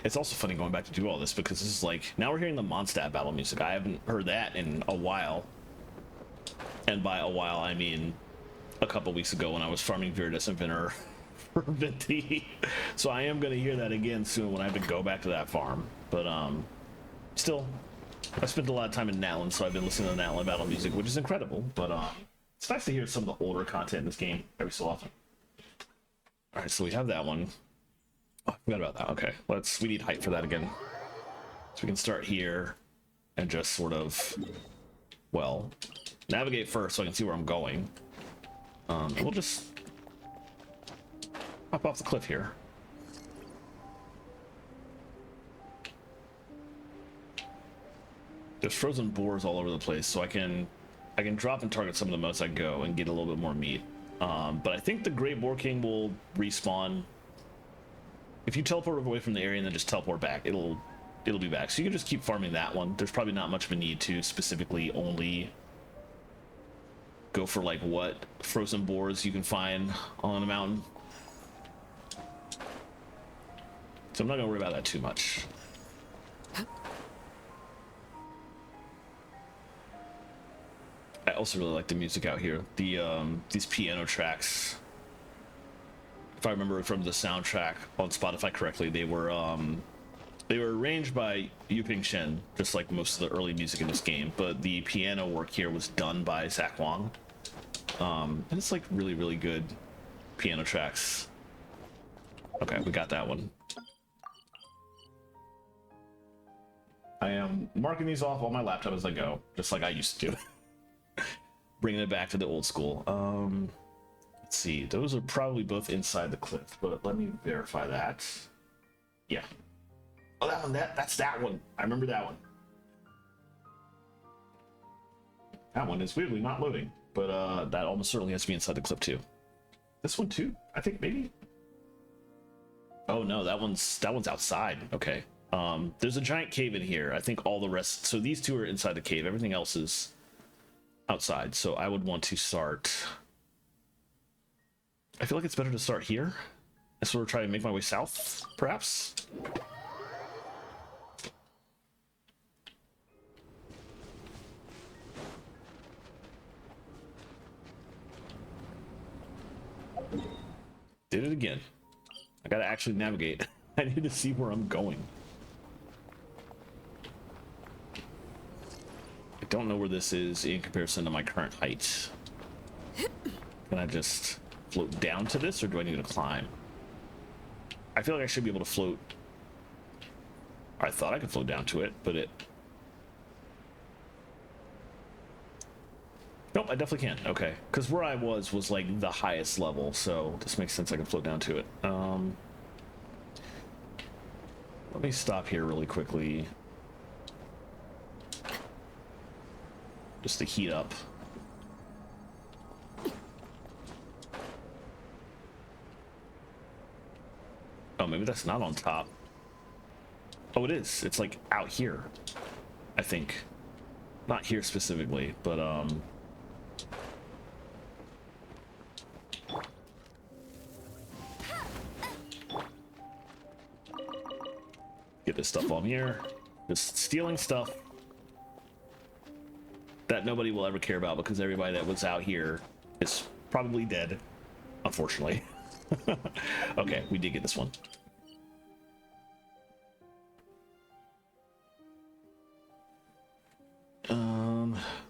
A: It's also funny going back to do all this because this is like, now we're hearing the Mondstadt battle music. I haven't heard that in a while. And by a while, I mean a couple weeks ago when I was farming Viridescent Vinner for Venti. So I am going to hear that again soon when I have to go back to that farm. But still, I spent a lot of time in Natlan, so I've been listening to the Natlan battle music, which is incredible. But it's nice to hear some of the older content in this game every so often. All right, so we have that one. Oh, I forgot about that. Okay, we need height for that again. So we can start here and just sort of, well, navigate first so I can see where I'm going. And we'll just hop off the cliff here. There's frozen boars all over the place, so I can drop and target some of them as I go and get a little bit more meat. But I think the Great Boar King will respawn. If you teleport away from the area and then just teleport back, it'll be back. So you can just keep farming that one. There's probably not much of a need to specifically only go for like what frozen boars you can find on a mountain. So I'm not gonna worry about that too much. I also really like the music out here. These piano tracks, if I remember from the soundtrack on Spotify correctly, they were arranged by Yuping Shen, just like most of the early music in this game, but the piano work here was done by Zach Wang. And it's like really, really good piano tracks. Okay, we got that one. I am marking these off on my laptop as I go, just like I used to do. Bringing it back to the old school. Let's see, those are probably both inside the cliff, but let me verify that. Yeah. Oh, that one, that's that one. I remember that one. That one is weirdly not loading, but that almost certainly has to be inside the cliff too. This one too, I think maybe. Oh no, that one's outside. Okay. There's a giant cave in here. I think all the rest. So these two are inside the cave. Everything else is outside. So I would want to start. I feel like it's better to start here I sort of try to make my way south, perhaps. Did it again. I gotta actually navigate. I need to see where I'm going. I don't know where this is in comparison to my current height. Can I just float down to this, or do I need to climb? I feel like I should be able to float. I thought I could float down to it, but it... Nope, I definitely can. Okay, because where I was like the highest level, so this makes sense. I can float down to it. Let me stop here really quickly, just to heat up. Oh, maybe that's not on top. Oh, it is. It's like out here, I think. Not here specifically, but get this stuff on here. Just stealing stuff that nobody will ever care about, because everybody that was out here is probably dead, unfortunately. Okay, we did get this one.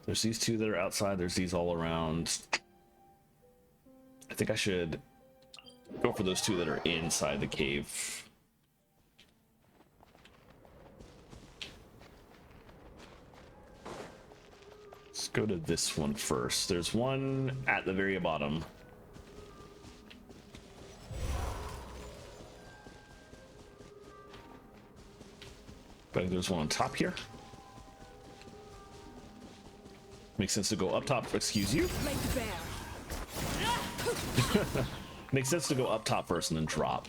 A: There's these two that are outside. There's these all around. I think I should go for those two that are inside the cave. Let's go to this one first. There's one at the very bottom. But there's one on top here. Makes sense to go up top. Excuse you. Makes sense to go up top first and then drop.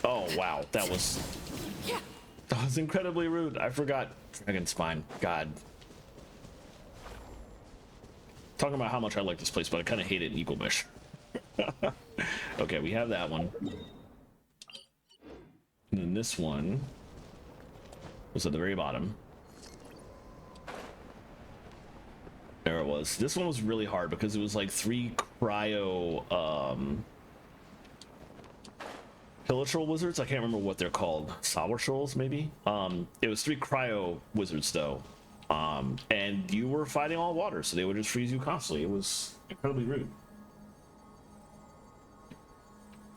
A: Oh wow, that was incredibly rude. I forgot Dragon Spine. God. Talking about how much I like this place, but I kind of hate it in Equal Measure. Okay, we have that one. And then this one was at the very bottom. There it was. This one was really hard because it was like 3 cryo Pillatrol wizards. I can't remember what they're called. Sour trolls, maybe? It was 3 cryo wizards though. And you were fighting all water, so they would just freeze you constantly. It was incredibly rude.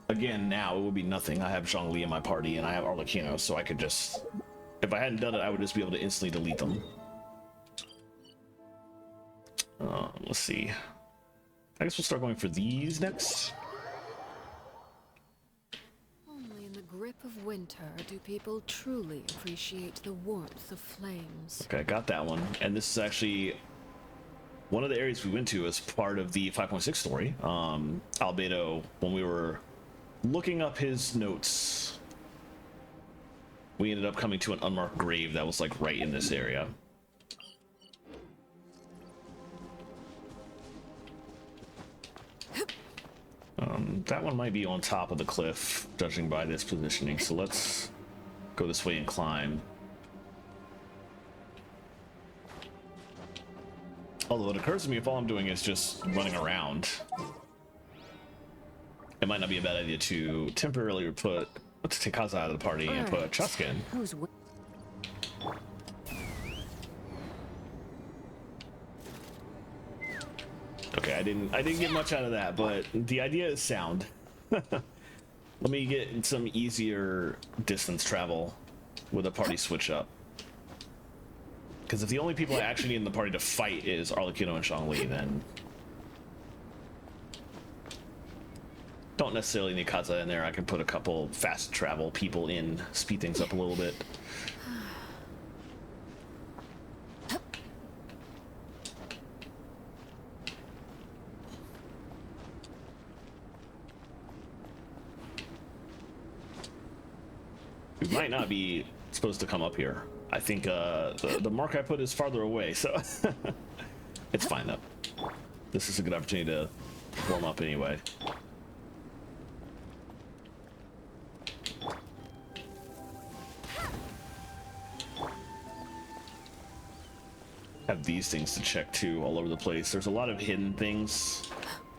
A: Again, now it would be nothing. I have Zhongli in my party and I have Arlecchino, so I could just, if I hadn't done it, I would just be able to instantly delete them. Let's see. I guess we'll start going for these next.
B: Only in the grip of winter do people truly appreciate the warmth of flames.
A: Okay, I got that one. And this is actually one of the areas we went to as part of the 5.6 story. Albedo, when we were looking up his notes, we ended up coming to an unmarked grave that was like right in this area. That one might be on top of the cliff, judging by this positioning. So let's go this way and climb. Although it occurs to me if all I'm doing is just running around, it might not be a bad idea to temporarily put Tekaza out of the party and put Chaska in. Okay, I didn't get much out of that, but the idea is sound. Let me get some easier distance travel with a party switch up. Because if the only people I actually need in the party to fight is Arlecchino and Zhongli, then don't necessarily need Kaza in there. I can put a couple fast travel people in, speed things up a little bit. We might not be supposed to come up here. I think the mark I put is farther away, so it's fine though. This is a good opportunity to warm up anyway. Have these things to check too all over the place. There's a lot of hidden things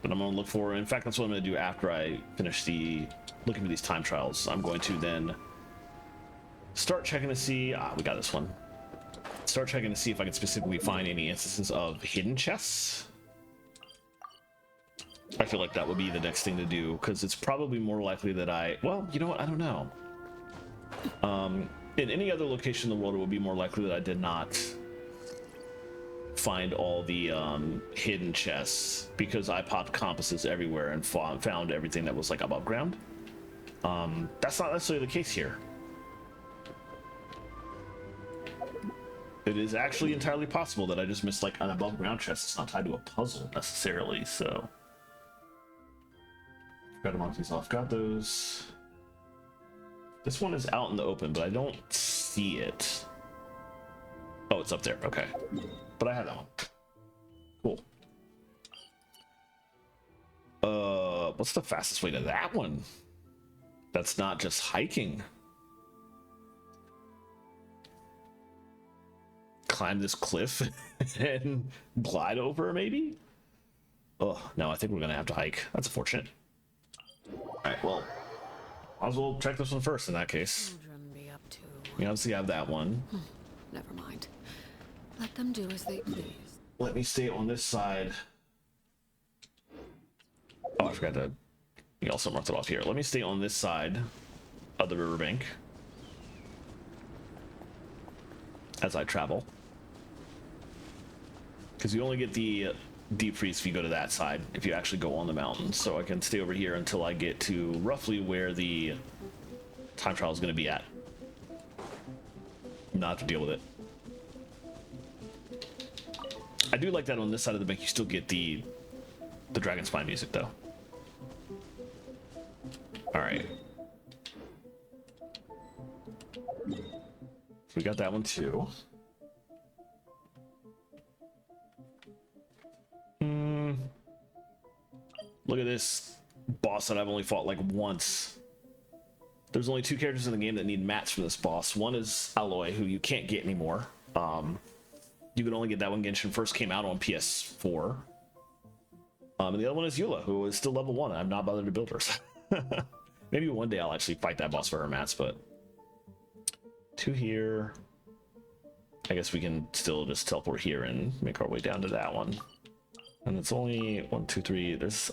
A: that I'm gonna look for. In fact, that's what I'm gonna do after I finish looking for these time trials. I'm going to then start checking to see, we got this one. Start checking to see if I can specifically find any instances of hidden chests. I feel like that would be the next thing to do, because it's probably more likely that well, you know what, I don't know. In any other location in the world, it would be more likely that I did not find all the hidden chests, because I popped compasses everywhere and found everything that was like above ground. That's not necessarily the case here. It is actually entirely possible that I just missed like an above ground chest. It's not tied to a puzzle necessarily, so. Got to mark these off. Got those. This one is out in the open, but I don't see it. Oh, it's up there. Okay. But I had that one. Cool. What's the fastest way to that one? That's not just hiking. Climb this cliff and glide over, maybe? Oh, no, I think we're gonna have to hike. That's unfortunate. Alright, well, might as well check this one first in that case.
B: Children be up to.
A: We obviously have that one.
B: Never mind. Let them do as they please.
A: Let me stay on this side. Oh, I forgot to. You also marked it off here. Let me stay on this side of the riverbank as I travel. Because you only get the deep freeze if you go to that side, if you actually go on the mountain. So I can stay over here until I get to roughly where the time trial is going to be at. Not have to deal with it. I do like that on this side of the bank you still get the dragon spine music though. Alright. So we got that one too. Look at this boss that I've only fought like once. There's only 2 characters in the game that need mats for this boss. One is Aloy, who you can't get anymore. You could only get that when Genshin first came out on PS4. And the other one is Eula, who is still level 1. I'm not bothered to build her. Maybe one day I'll actually fight that boss for her mats, but 2 here. I guess we can still just teleport here and make our way down to that one. And it's only 1, 2, 3. Is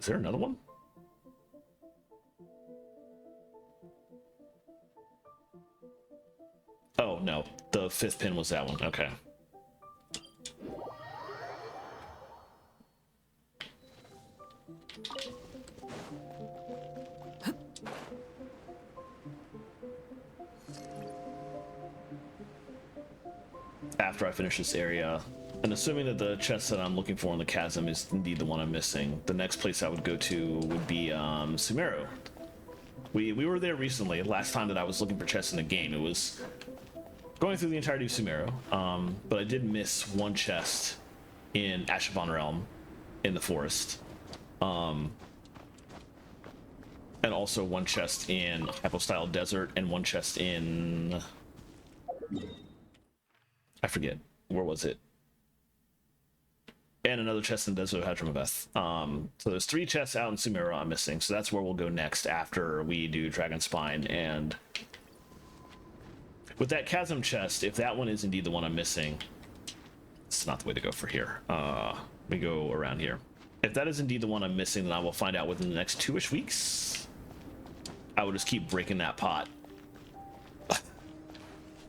A: there another one? Oh, no. The 5th pin was that one. Okay. After I finish this area, and assuming that the chest that I'm looking for in the chasm is indeed the one I'm missing, the next place I would go to would be Sumeru. We were there recently. Last time that I was looking for chests in the game, it was going through the entirety of Sumeru, but I did miss one chest in Ashavan Realm in the forest, and also one chest in Hypostyle Desert and one chest in, I forget, where was it? And another chest in Desert of Hadramaveth. So there's 3 chests out in Sumeru I'm missing, so that's where we'll go next after we do Dragon Spine. And with that chasm chest, if that one is indeed the one I'm missing, it's not the way to go for here. We go around here. If that is indeed the one I'm missing, then I will find out within the next 2-ish weeks. I will just keep breaking that pot.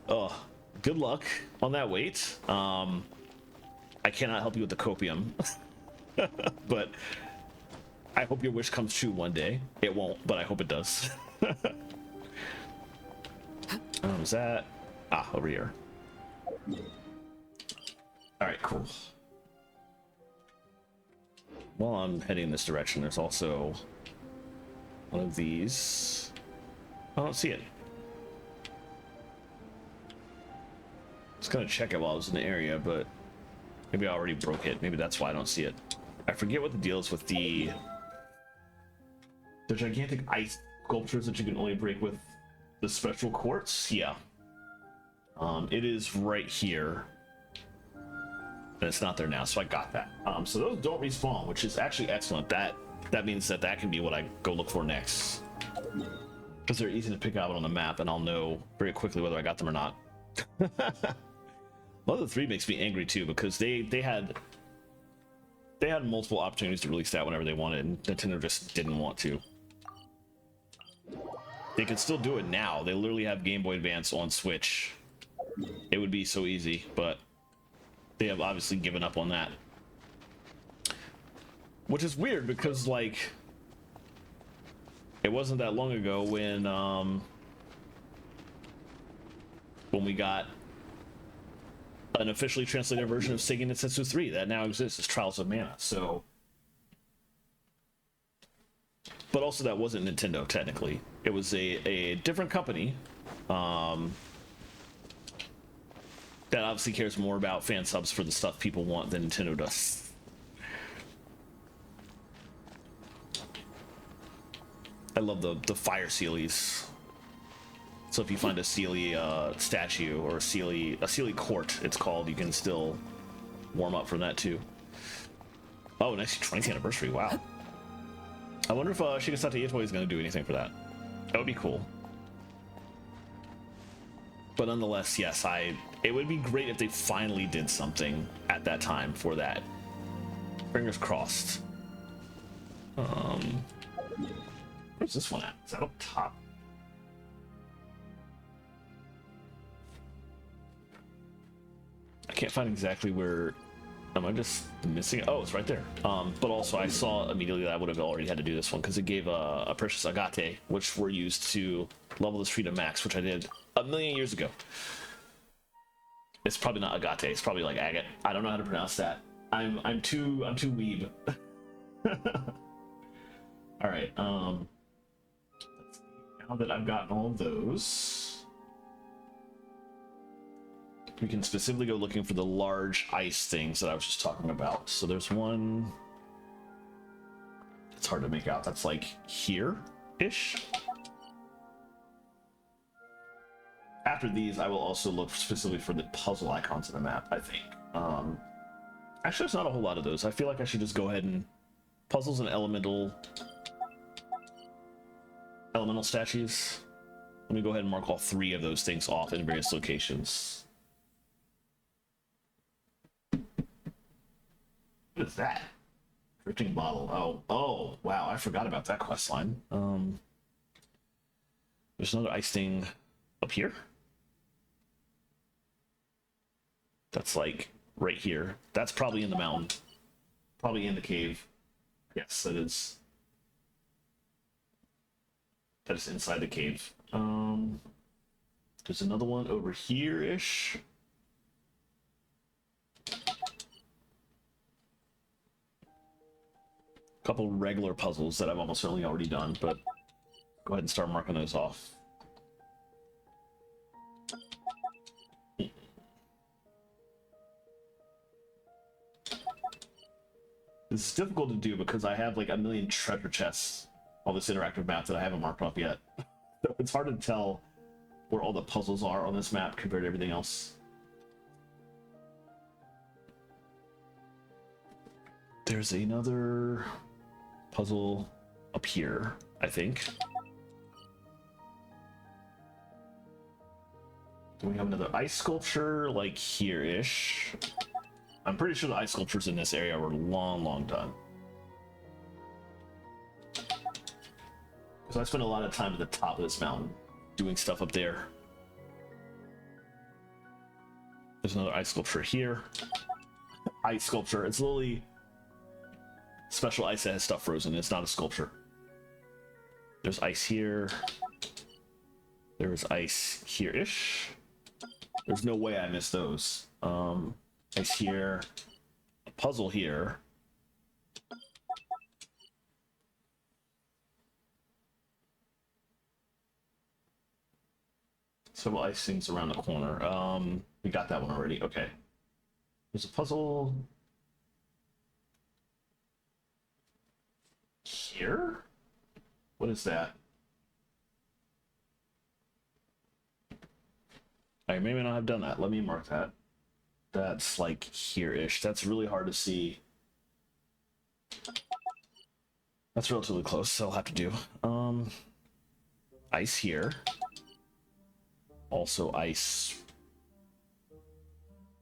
A: Oh, good luck on that wait. I cannot help you with the copium, but I hope your wish comes true one day. It won't, but I hope it does. Is that? Over here. All right, cool. While I'm heading this direction, there's also one of these. I don't see it. Just gonna check it while I was in the area, but maybe I already broke it. Maybe that's why I don't see it. I forget what the deal is with the gigantic ice sculptures that you can only break with the special quartz. Yeah. It is right here. And it's not there now, so I got that. So those don't respawn, which is actually excellent. That means that can be what I go look for next. Because they're easy to pick out on the map, and I'll know very quickly whether I got them or not. Mother 3 makes me angry too, because they had multiple opportunities to release that whenever they wanted, and Nintendo just didn't want to. They could still do it now. They literally have Game Boy Advance on Switch. It would be so easy, but they have obviously given up on that. Which is weird, because like it wasn't that long ago when we got an officially translated version of Seigen Densetsu 3 that now exists as Trials of Mana. So, but also that wasn't Nintendo technically. It was a different company that obviously cares more about fan subs for the stuff people want than Nintendo does. I love the fire Seelies. So if you find a Seelie statue or a Seelie court, it's called, you can still warm up for that too. Oh, nice 20th anniversary! Wow. I wonder if Shigesata Itoi is going to do anything for that. That would be cool. But nonetheless, yes, it would be great if they finally did something at that time for that. Fingers crossed. Where's this one at? Is that up top? I can't find exactly where. Am I just missing it? Oh, it's right there. But also I saw immediately that I would have already had to do this one because it gave a precious agate, which were used to level this tree to max, which I did a million years ago. It's probably not agate. It's probably like agate. I don't know how to pronounce that. I'm too weeb. All right. Let's see. Now that I've gotten all of those, we can specifically go looking for the large ice things that I was just talking about. So there's one. It's hard to make out. That's like here-ish. After these, I will also look specifically for the puzzle icons on the map, I think. Actually, there's not a whole lot of those. I feel like I should just go ahead and... Puzzles and elemental statues. Let me go ahead and mark all 3 of those things off in various locations. What is that? Drifting bottle. Oh, wow, I forgot about that quest line. There's another ice thing up here. That's like right here. That's probably in the mountain. Probably in the cave. Yes, that is. That is inside the cave. There's another one over here-ish. Couple regular puzzles that I've almost certainly already done, but go ahead and start marking those off. It's difficult to do because I have like a million treasure chests on this interactive map that I haven't marked off yet. So it's hard to tell where all the puzzles are on this map compared to everything else. There's another puzzle up here, I think. Do we have another ice sculpture like here-ish? I'm pretty sure the ice sculptures in this area were long done. Because I spent a lot of time at the top of this mountain doing stuff up there. There's another ice sculpture here. Ice sculpture. It's literally special ice that has stuff frozen. It's not a sculpture. There's ice here. There's ice here-ish. There's no way I missed those. Ice here. A puzzle here. Several ice things around the corner. We got that one already. Okay. There's a puzzle. here? What is that? I maybe not have done that. Let me mark that. That's like here-ish. That's really hard to see. That's relatively close, so I'll have to do. Ice here. Also ice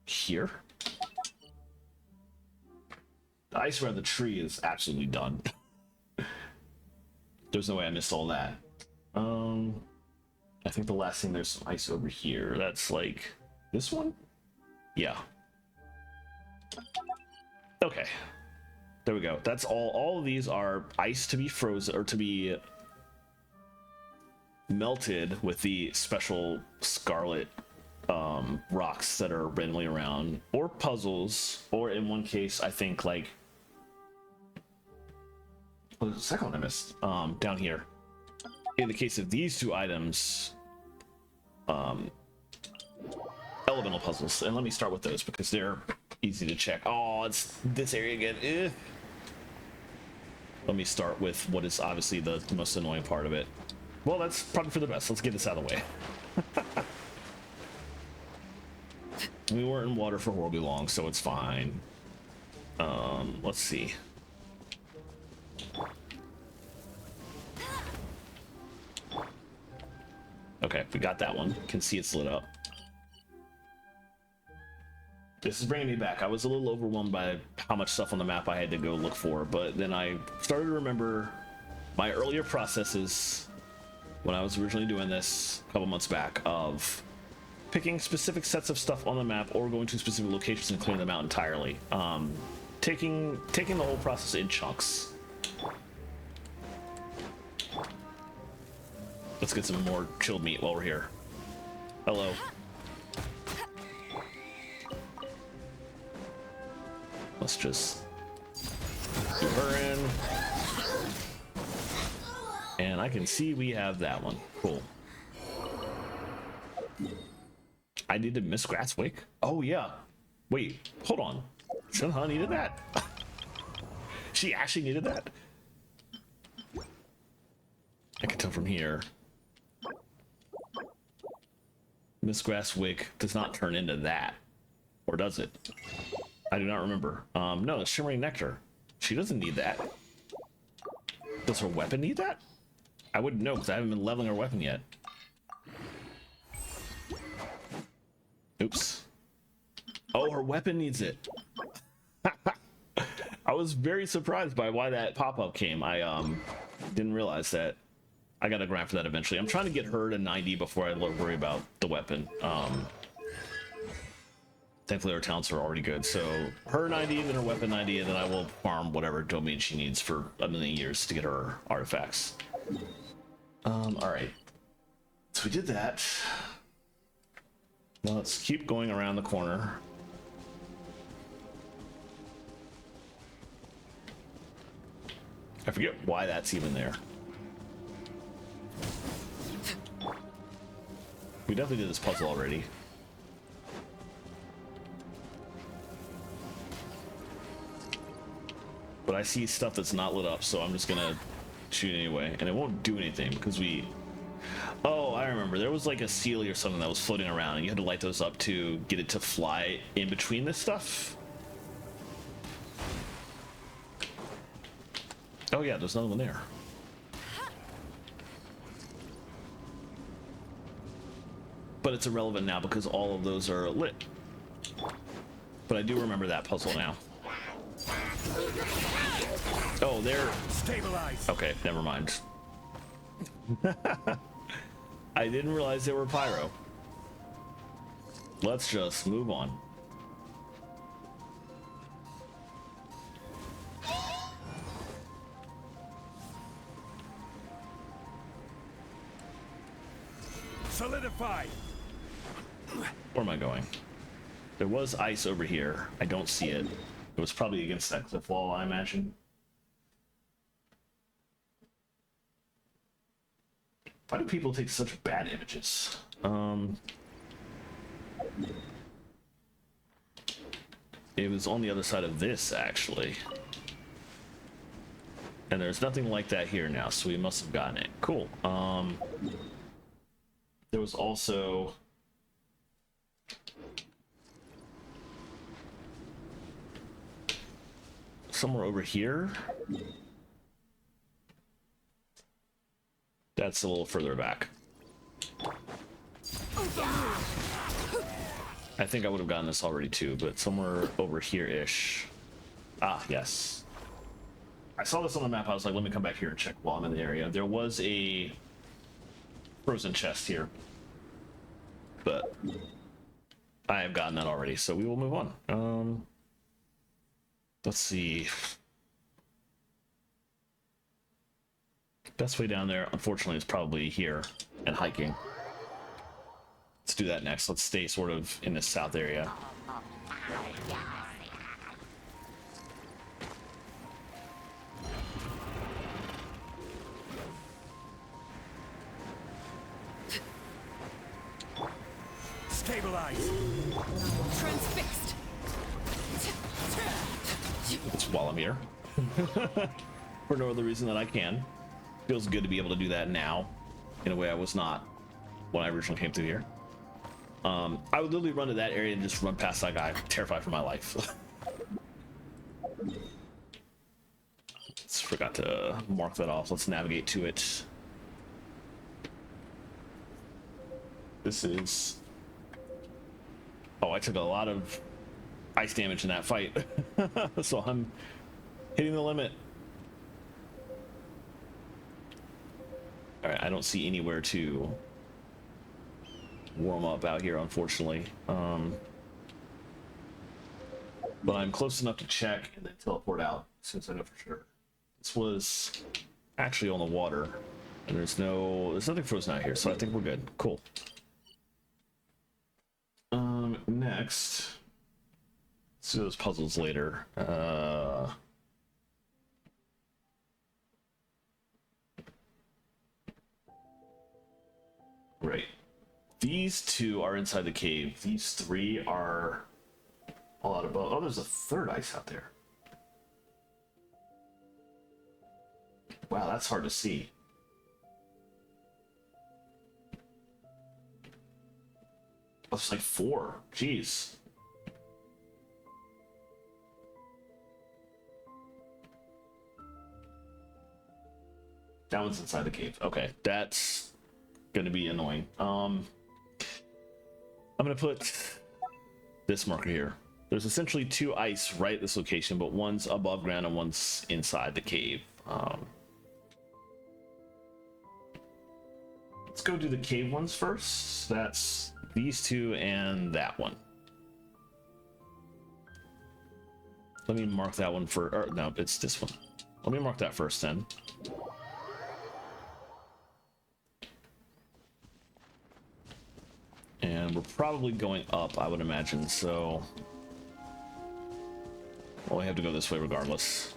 A: here. The ice around the tree is absolutely done. There's no way I missed all that. I think the last thing, there's some ice over here. That's like this one? Yeah. Okay. There we go. That's all. All of these are ice to be frozen or to be melted with the special scarlet rocks that are randomly around, or puzzles, or in one case, I think like what was the second one I missed? Down here. In the case of these two items, elemental puzzles, and let me start with those because they're easy to check. Oh, it's this area again. Ugh. Let me start with what is obviously the most annoying part of it. Well, that's probably for the best. Let's get this out of the way. We weren't in water for horribly long, so it's fine. Let's see. Okay, we got that one. Can see it's lit up. This is bringing me back. I was a little overwhelmed by how much stuff on the map I had to go look for, but then I started to remember my earlier processes when I was originally doing this a couple months back of picking specific sets of stuff on the map or going to specific locations and clearing them out entirely. Taking the whole process in chunks. Let's get some more chilled meat while we're here. Hello. Let's just do her in. And I can see we have that one. Cool. I needed Miss Grasswick. Oh yeah. Wait, hold on. Shunha needed that? She actually needed that? I can tell from here. Miss Grasswick does not turn into that. Or does it? I do not remember. No, it's Shimmering Nectar. She doesn't need that. Does her weapon need that? I wouldn't know because I haven't been leveling her weapon yet. Oops. Oh, her weapon needs it. I was very surprised by why that pop-up came. I didn't realize that. I gotta grind for that eventually. I'm trying to get her to 90 before I worry about the weapon. Thankfully our talents are already good, so her 90, then her weapon 90, and then I will farm whatever domain she needs for a million years to get her artifacts. Alright. So we did that. Now let's keep going around the corner. I forget why that's even there. We definitely did this puzzle already. But I see stuff that's not lit up, so I'm just gonna shoot anyway. And it won't do anything because we... Oh, I remember. There was like a Sealy or something that was floating around, and you had to light those up to get it to fly in between this stuff. Oh yeah, there's another one there. But it's irrelevant now because all of those are lit. But I do remember that puzzle now. Oh, they're...
C: Stabilize.
A: Okay, never mind. I didn't realize they were pyro. Let's just move on.
C: Solidify.
A: Where am I going? There was ice over here. I don't see it. It was probably against that cliff wall, I imagine. Why do people take such bad images? It was on the other side of this, actually. And there's nothing like that here now, so we must have gotten it. Cool. There was also somewhere over here. That's a little further back. I think I would have gotten this already too, but somewhere over here-ish. Ah, yes. I saw this on the map. I was like, let me come back here and check while I'm in the area. There was a frozen chest here, but I have gotten that already, so we will move on. Let's see. Best way down there, unfortunately, is probably here and hiking. Let's do that next. Let's stay sort of in the south area.
C: Stabilize.
B: Transfixed.
A: It's while I'm here. For no other reason than I can. Feels good to be able to do that now, in a way I was not when I originally came through here. I would literally run to that area and just run past that guy, terrified for my life. Just forgot to mark that off. Let's navigate to it. This is... Oh, I took a lot of ice damage in that fight. So I'm hitting the limit. Alright, I don't see anywhere to warm up out here, unfortunately. But I'm close enough to check and then teleport out, since I know for sure. This was actually on the water, and there's nothing frozen out here, so I think we're good. Cool. Next, let's do those puzzles later. Right. These two are inside the cave. These three are all out above. Oh, there's a third ice out there. Wow, that's hard to see. Oh, it's like 4. Jeez. That one's inside the cave. Okay, that's gonna be annoying. I'm gonna put this marker here. There's essentially 2 ice right at this location, but one's above ground and one's inside the cave. Let's go do the cave ones first. That's these 2 and that one. Let me mark that one for, or no, it's this one. Let me mark that first then. And we're probably going up, I would imagine, so... Well, we have to go this way regardless.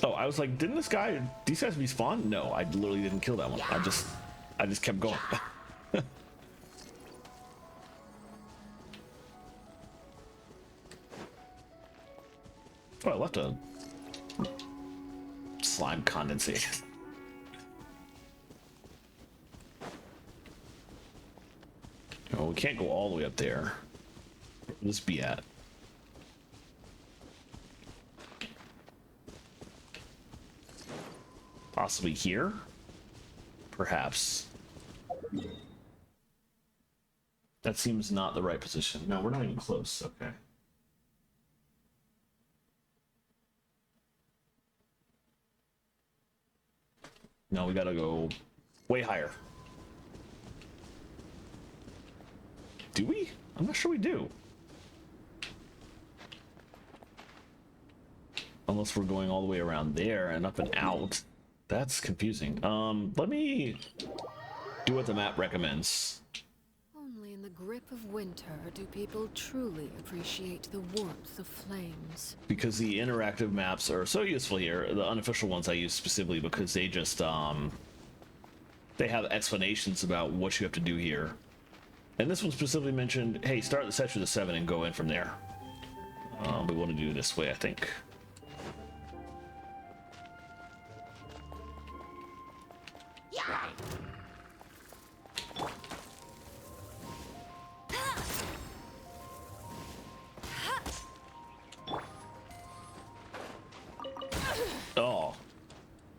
A: Oh, I was like, didn't these guys respawn? No, I literally didn't kill that one. I just kept going. Oh, I left a slime condensate. Oh, we can't go all the way up there. Where would this be at? Possibly here? Perhaps. That seems not the right position. No, we're not even close. Okay. No, we gotta go way higher. Do we? I'm not sure we do. Unless we're going all the way around there and up and out. That's confusing. Let me do what the map recommends.
B: Only in the grip of winter do people truly appreciate the warmth of flames.
A: Because the interactive maps are so useful here. The unofficial ones I use specifically because they just, they have explanations about what you have to do here. And this one specifically mentioned, hey, start the session with a 7 and go in from there. We want to do this way, I think. Oh,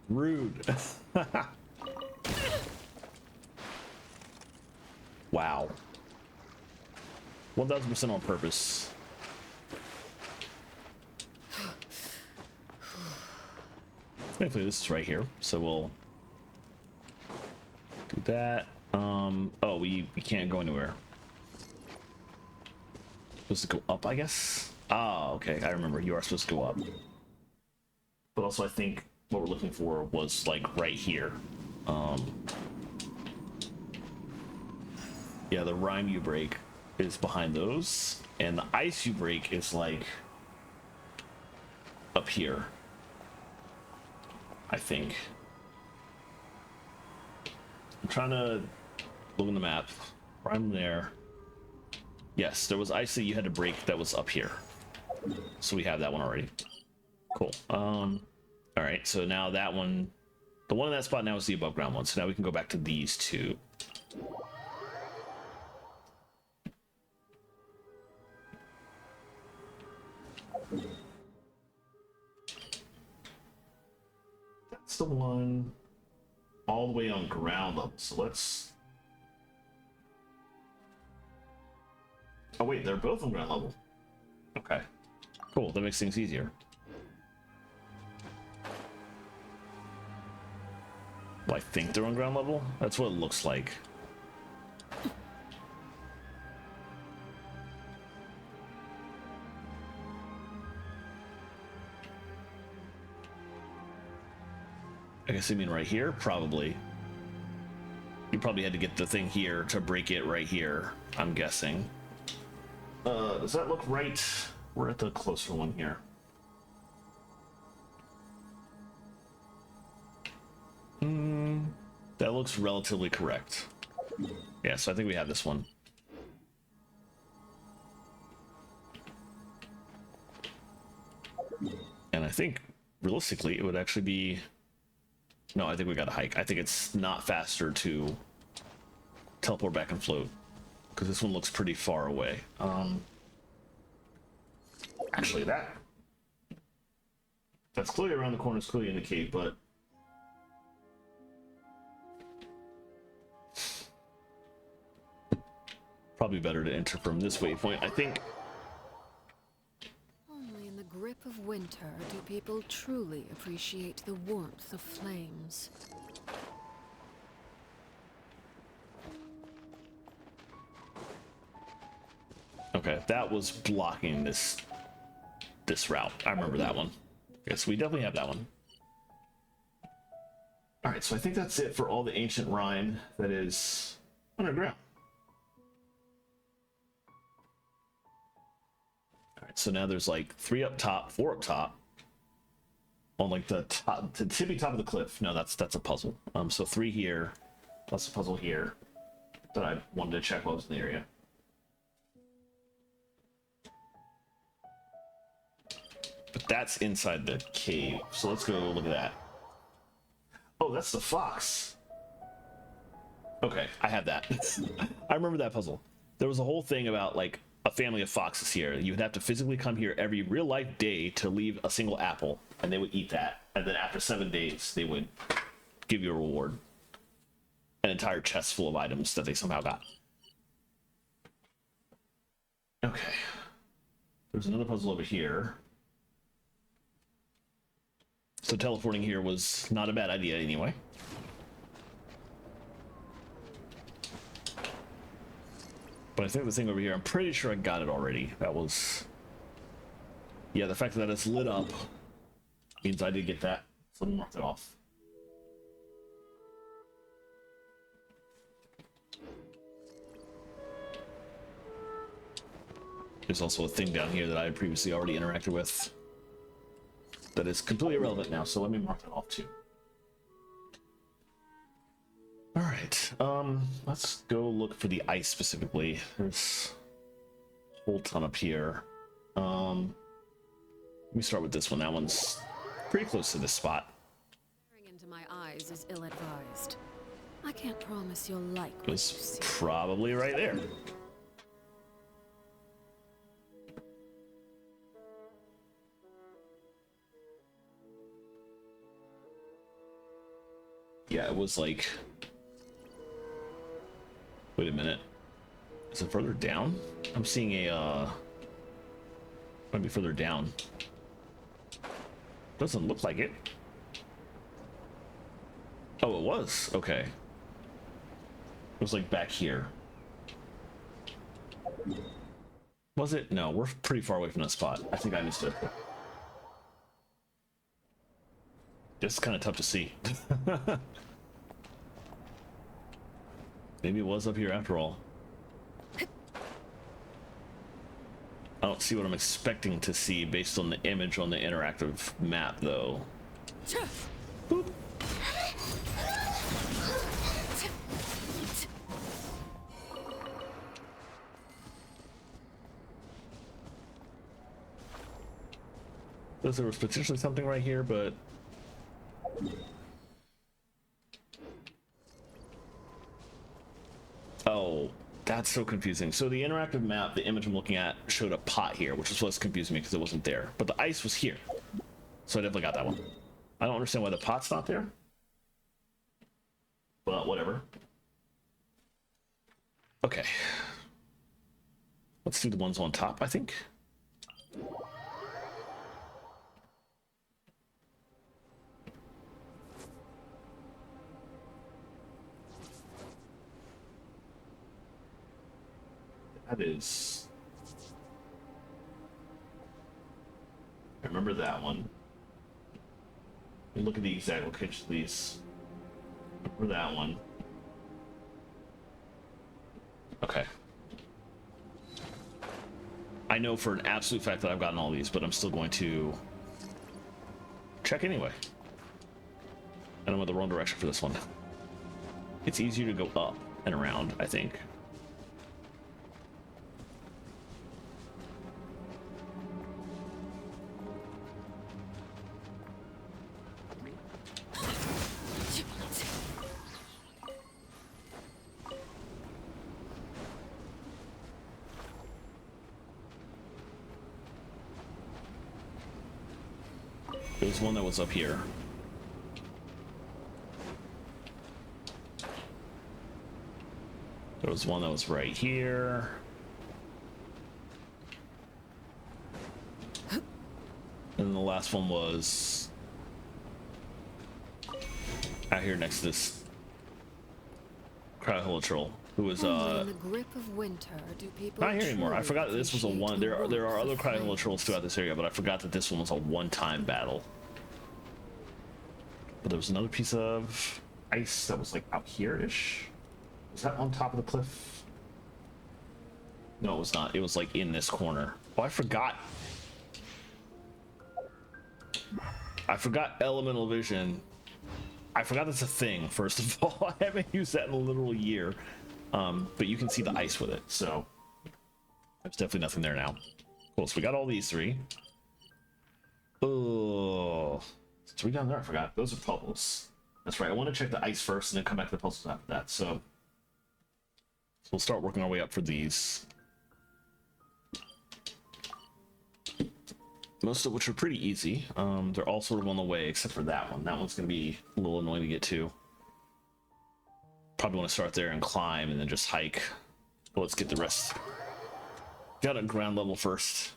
A: rude. Wow. 1000% on purpose. Thankfully, this is right here, so we'll do that. Oh, we can't go anywhere. Supposed to go up, I guess. Ah, okay. I remember. You are supposed to go up. But also, I think what we're looking for was like right here. Yeah, the rhyme you break is behind those, and the ice you break is like up here, I think. I'm trying to look in the map. Rhyme there. Yes, there was ice that you had to break that was up here. So we have that one already. Cool. All right, so now that one, the one in that spot now is the above ground one. So now we can go back to these two. That's the one all the way on ground level. So let's. Oh wait, they're both on ground level. Okay, cool. That makes things easier. Well, I think they're on ground level. That's what it looks like. I guess I mean right here, probably. You probably had to get the thing here to break it right here, I'm guessing. Does that look right? We're at the closer one here. That looks relatively correct. Yeah, so I think we have this one. And I think, realistically, it would actually be... No, I think we gotta hike. I think it's not faster to teleport back and float, because this one looks pretty far away. Actually, that's clearly around the corner, it's clearly in the cave, but probably better to enter from this waypoint, I think.
B: Only in the grip of winter do people truly appreciate the warmth of flames.
A: Okay, that was blocking this route. I remember that one. Yes, we definitely have that one. All right, so I think that's it for all the ancient rhyme that is underground. All right, so now there's like 3 up top, 4 up top, on like the top, the tippy top of the cliff. No, that's a puzzle. So 3 here, plus a puzzle here that I wanted to check while I was in the area. But that's inside the cave, so let's go look at that. Oh, that's the fox. Okay, I have that. I remember that puzzle. There was a whole thing about like a family of foxes here. You would have to physically come here every real life day to leave a single apple, and they would eat that. And then after 7 days, they would give you a reward. An entire chest full of items that they somehow got. Okay. There's another puzzle over here. So teleporting here was not a bad idea anyway. But I think the thing over here, I'm pretty sure I got it already. That was... Yeah, the fact that it's lit up means I did get that. So I'm gonna mark it off. There's also a thing down here that I had previously already interacted with that is completely irrelevant now, so let me mark that off too. All right, let's go look for the ice specifically. There's a whole ton up here. me start with this one. That one's pretty close to this spot.
B: Staring into my eyes is ill-advised. I can't promise you'll like
A: It
B: what you
A: was
B: see.
A: probably right there. Yeah, it was like... Wait a minute. Is it further down? I'm seeing a, might be further down. Doesn't look like it. Oh, it was. Okay. It was like back here. Was it? No, we're pretty far away from that spot. I think I missed it. It's kind of tough to see. Maybe it was up here after all. I don't see what I'm expecting to see based on the image on the interactive map, though. Boop. There was potentially something right here, but... Oh, that's so confusing. So the interactive map, the image I'm looking at, showed a pot here, which is what's confusing me because it wasn't there. But the ice was here. So I definitely got that one. I don't understand why the pot's not there. But whatever. Okay. Let's do the ones on top, I think. That is... I remember that one. And look at the exact location of these. Remember that one. Okay. I know for an absolute fact that I've gotten all these, but I'm still going to check anyway. And I'm in the wrong direction for this one. It's easier to go up and around, I think. There was one that was up here. There was one that was right here. And the last one was out here next to this Cryoholitrol, who was
B: Only in the grip of winter do people
A: not here anymore. I
B: truly
A: forgot that this was a
B: appreciate
A: one.
B: the
A: There are
B: warmth
A: other
B: of
A: Cryoholitrols
B: flames.
A: throughout this area, but I forgot that this one was a one-time battle. But there was another piece of ice that was like out here-ish. Was that on top of the cliff? No, it was not. It was like in this corner. Oh, I forgot. I forgot elemental vision. I forgot that's a thing, first of all. I haven't used that in a literal year. But you can see the ice with it, so there's definitely nothing there now. Cool, so we got all these three. Oh, three down there, I forgot. Those are puzzles. That's right, I want to check the ice first and then come back to the puzzles after that, so we'll start working our way up for these. Most of which are pretty easy. They're all sort of on the way, except for that one. That one's going to be a little annoying to get to. Probably want to start there and climb and then just hike. But let's get the rest. Got a ground level first.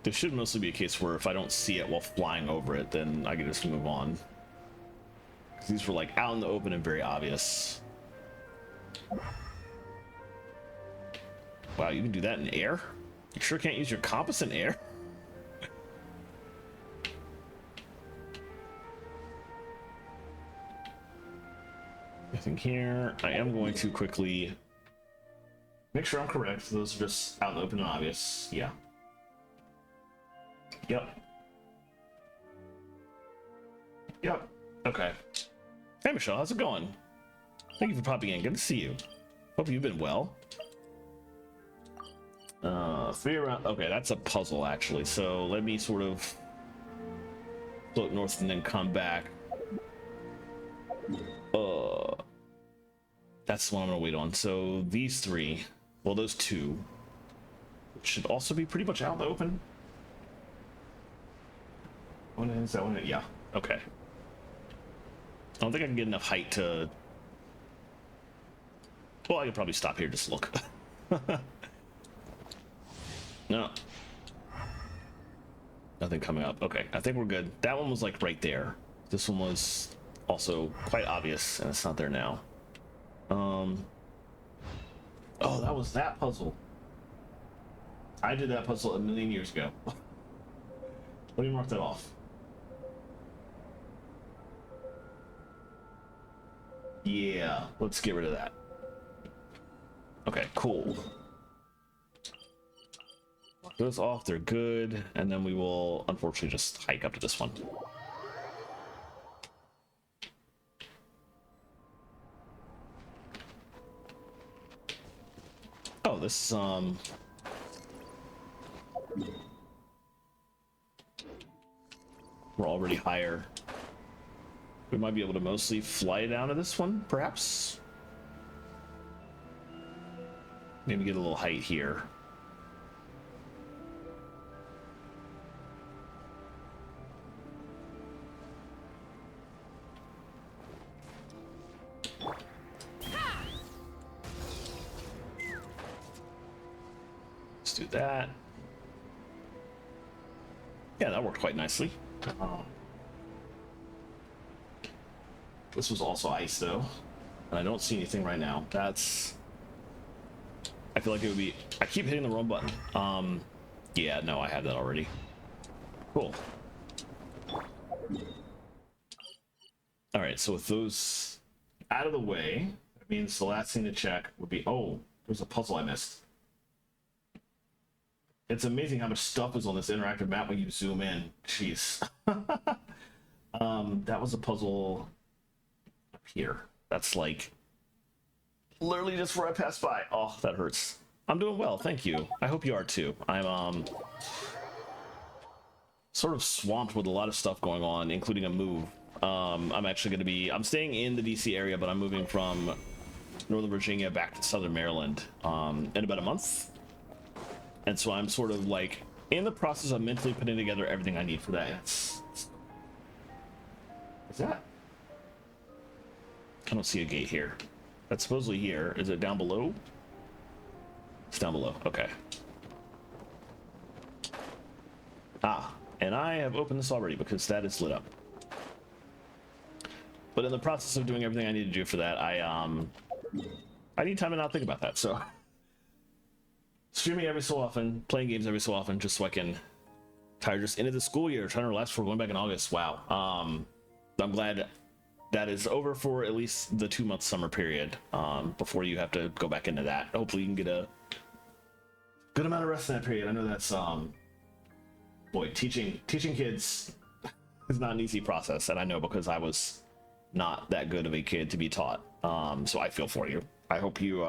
A: There should mostly be a case where if I don't see it while flying over it, then I can just move on. These were like out in the open and very obvious. Wow, you can do that in air? You sure can't use your compass in air? I think here, I am going to quickly make sure I'm correct. Those are just out in the open and obvious. Yeah. Yep. Yep. Okay. Hey, Michelle, how's it going? Thank you for popping in. Good to see you. Hope you've been well. Figure out. Okay, that's a puzzle actually. So let me sort of float north and then come back. That's the one I'm gonna wait on. So these three, well, those two should also be pretty much out in the open. What is that one? Yeah. Okay. I don't think I can get enough height to. Well, I could probably stop here just to look. No. Nothing coming up. Okay, I think we're good. That one was like right there. This one was also quite obvious, and it's not there now. Oh, that was that puzzle. I did that puzzle a million years ago. Let me mark that off. Yeah, let's get rid of that. Okay, cool. Mark those off, they're good, and then we will unfortunately just hike up to this one. Oh, this we're already higher. We might be able to mostly fly down to this one, perhaps. Maybe get a little height here. Let's do that. Yeah, that worked quite nicely. This was also ice though, and I don't see anything right now. That's, I feel like it would be, I keep hitting the wrong button. Yeah, no, I have that already. Cool. All right, so with those out of the way, that means the last thing to check would be, oh, there's a puzzle I missed. It's amazing how much stuff is on this interactive map when you zoom in. Jeez. That was a puzzle up here. That's like literally just where I passed by. Oh, that hurts. I'm doing well, thank you. I hope you are too. I'm sort of swamped with a lot of stuff going on, including a move. I'm actually going to be, I'm staying in the DC area, but I'm moving from Northern Virginia back to Southern Maryland in about a month. And so I'm sort of like in the process of mentally putting together everything I need for that. What's that? I don't see a gate here. That's supposedly here. Is it down below? It's down below. Okay. Ah, and I have opened this already because that is lit up. But in the process of doing everything I need to do for that, I need time to not think about that. So streaming every so often, playing games every so often, just so I can tire just into the school year, trying to relax before going back in August. Wow. I'm glad that is over for at least the 2-month summer period before you have to go back into that. Hopefully you can get a good amount of rest in that period. I know that's boy, teaching kids is not an easy process, and I know because I was not that good of a kid to be taught. So I feel for you. I hope you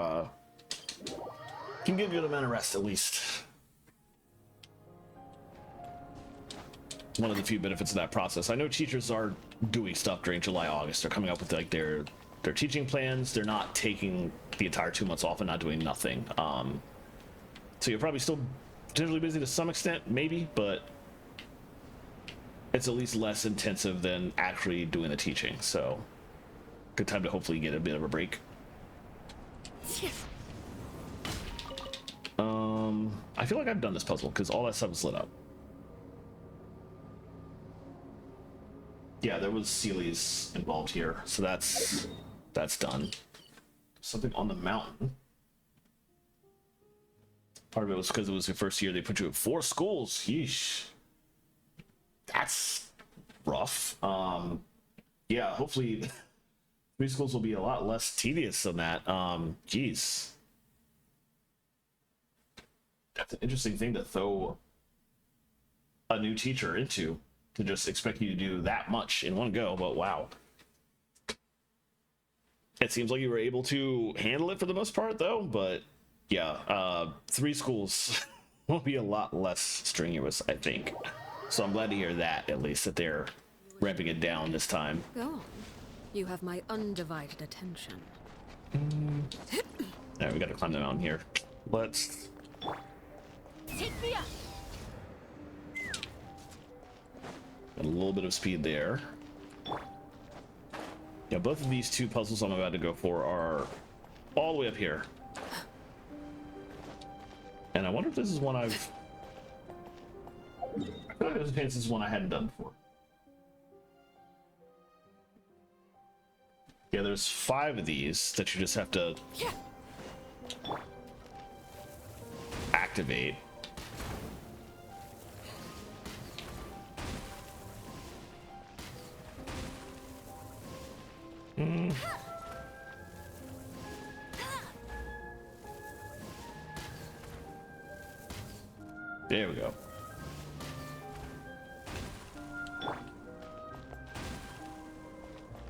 A: can get a good amount of rest at least. One of the few benefits of that process. I know teachers are doing stuff during July, August. They're coming up with like their teaching plans. They're not taking the entire 2 months off and not doing nothing. So you're probably still potentially busy to some extent, maybe, but it's at least less intensive than actually doing the teaching. So good time to hopefully get a bit of a break. I feel like I've done this puzzle because all that stuff is lit up. Yeah, there was Sealy's involved here, so that's done. Something on the mountain. Part of it was because it was your first year. They put you at 4 schools. Yeesh. That's rough. Yeah, hopefully 3 schools will be a lot less tedious than that. Geez. That's an interesting thing to throw a new teacher into, to just expect you to do that much in one go, but wow. It seems like you were able to handle it for the most part, though. But yeah, 3 schools will be a lot less strenuous, I think. So I'm glad to hear that, at least, that they're ramping it down this time.
B: Go on. You have my undivided attention.
A: Alright, we gotta climb the mountain here. Let's... Got a little bit of speed there. Yeah, both of these 2 puzzles I'm about to go for are all the way up here. And I wonder if this is one I've... I feel like there's a chance this is one I hadn't done before. Yeah, there's 5 of these that you just have to activate. There we go.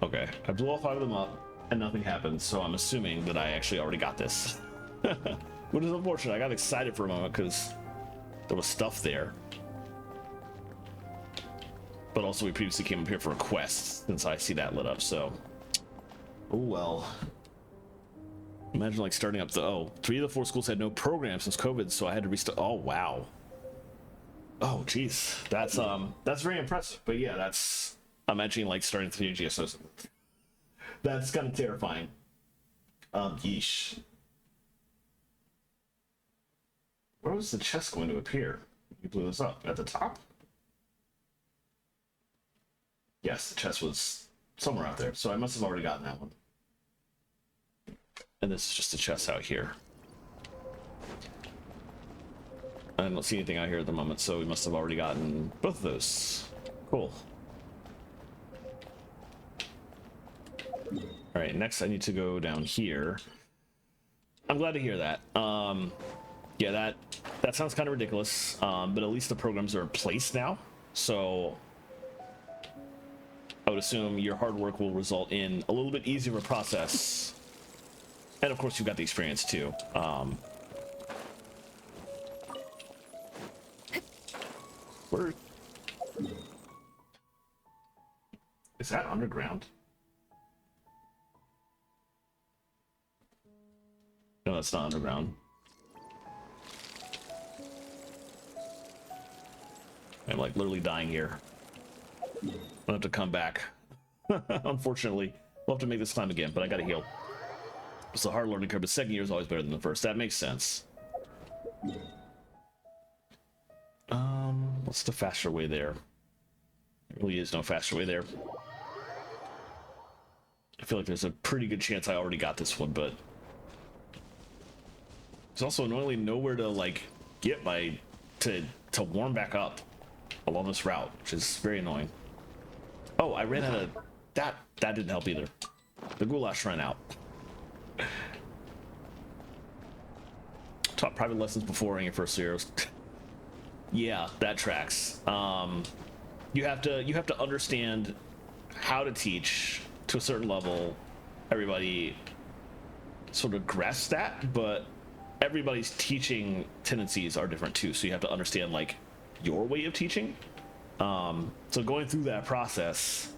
A: Okay, I blew all 5 of them up and nothing happened, so I'm assuming that I actually already got this. Which is unfortunate. I got excited for a moment because there was stuff there. But also we previously came up here for a quest, since I see that lit up, so... Oh well. Imagine like starting up the... Oh, 3 of the 4 schools had no program since COVID, so I had to restart... Oh, wow. Oh, jeez. That's very impressive. But yeah, that's... I'm imagining like starting 3 GSOs. That's kind of terrifying. Yeesh. Where was the chest going to appear? You blew this up at the top? Yes, the chest was somewhere out there, so I must have already gotten that one. And this is just a chest out here. I don't see anything out here at the moment, so we must have already gotten both of those. Cool. All right, next I need to go down here. I'm glad to hear that. Yeah, that sounds kind of ridiculous, but at least the programs are in place now. So I would assume your hard work will result in a little bit easier of a process. And of course, you've got the experience too. Where is that underground? No, that's not underground. I'm like literally dying here. I'll have to come back. Unfortunately, we'll have to make this climb again, but I gotta heal. It's a hard learning curve, but second year is always better than the first. That makes sense. What's the faster way there? There really is no faster way there. I feel like there's a pretty good chance I already got this one, but there's also annoyingly nowhere to like get my to warm back up along this route, which is very annoying. Oh, I ran out of that. That didn't help either. The goulash ran out. Taught private lessons before in your first year. Yeah, that tracks. You have to understand how to teach to a certain level. Everybody sort of grasps that, but everybody's teaching tendencies are different too. So you have to understand like your way of teaching. So going through that process,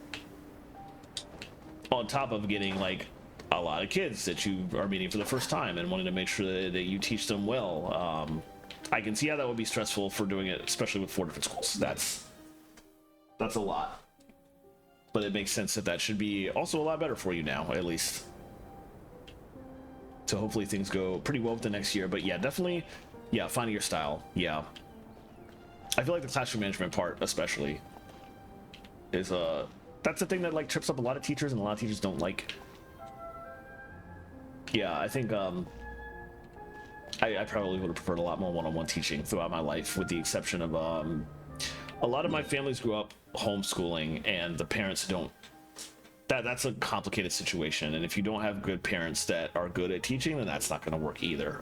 A: on top of getting like a lot of kids that you are meeting for the first time and wanting to make sure that you teach them well, I can see how that would be stressful for doing it, especially with 4 different schools. That's a lot, but it makes sense that should be also a lot better for you now, at least. So hopefully things go pretty well with the next year. But yeah, definitely, yeah, finding your style. Yeah, I feel like the classroom management part especially is that's the thing that like trips up a lot of teachers, and a lot of teachers don't like. Yeah, I think I probably would have preferred a lot more one-on-one teaching throughout my life, with the exception of a lot of my families grew up homeschooling, and the parents don't. That's a complicated situation, and if you don't have good parents that are good at teaching, then that's not going to work either.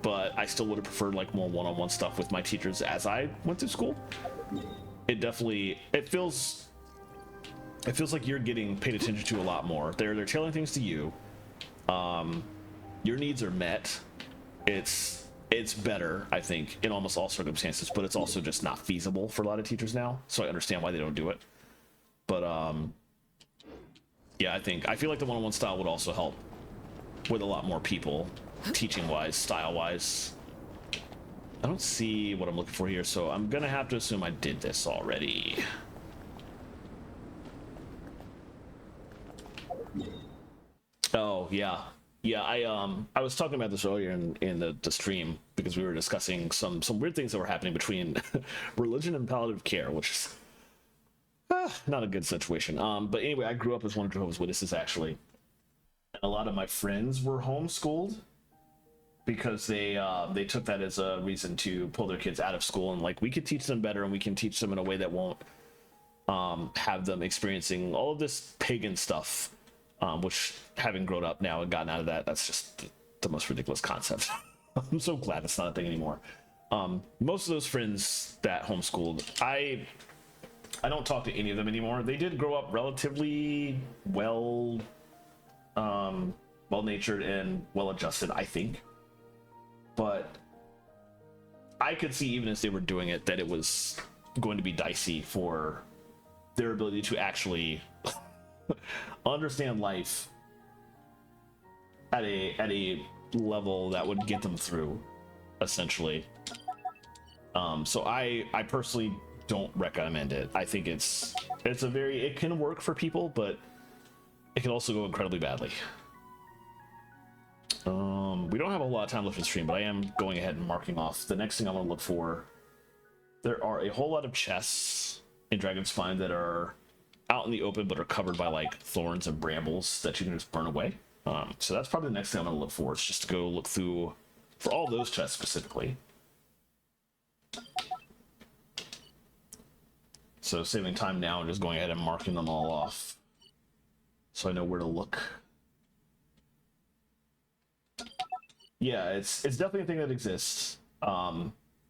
A: But I still would have preferred like more one-on-one stuff with my teachers as I went through school. It feels it feels like you're getting paid attention to a lot more. They're telling things to you. Your needs are met. It's better, I think, in almost all circumstances, but it's also just not feasible for a lot of teachers now. So I understand why they don't do it. But yeah, I feel like the one-on-one style would also help with a lot more people, teaching wise, style wise. I don't see what I'm looking for here, so I'm gonna have to assume I did this already. Oh yeah, yeah. I was talking about this earlier in the stream because we were discussing some weird things that were happening between religion and palliative care, which is not a good situation. But anyway, I grew up as one of Jehovah's Witnesses actually, and a lot of my friends were homeschooled because they took that as a reason to pull their kids out of school, and like we could teach them better and we can teach them in a way that won't have them experiencing all of this pagan stuff. Which, having grown up now and gotten out of that, that's just the most ridiculous concept. I'm so glad it's not a thing anymore. Most of those friends that homeschooled, I don't talk to any of them anymore. They did grow up relatively well-natured and well-adjusted, I think. But I could see, even as they were doing it, that it was going to be dicey for their ability to actually understand life at a level that would get them through, essentially. So I personally don't recommend it. I think it can work for people, but it can also go incredibly badly. We don't have a lot of time left in stream, but I am going ahead and marking off. The next thing I'm going to look for, there are a whole lot of chests in Dragon's Spine that are out in the open but are covered by like thorns and brambles that you can just burn away. So that's probably the next thing I'm going to look for. It's just to go look through for all those chests specifically. So saving time now and just going ahead and marking them all off so I know where to look. Yeah, it's definitely a thing that exists.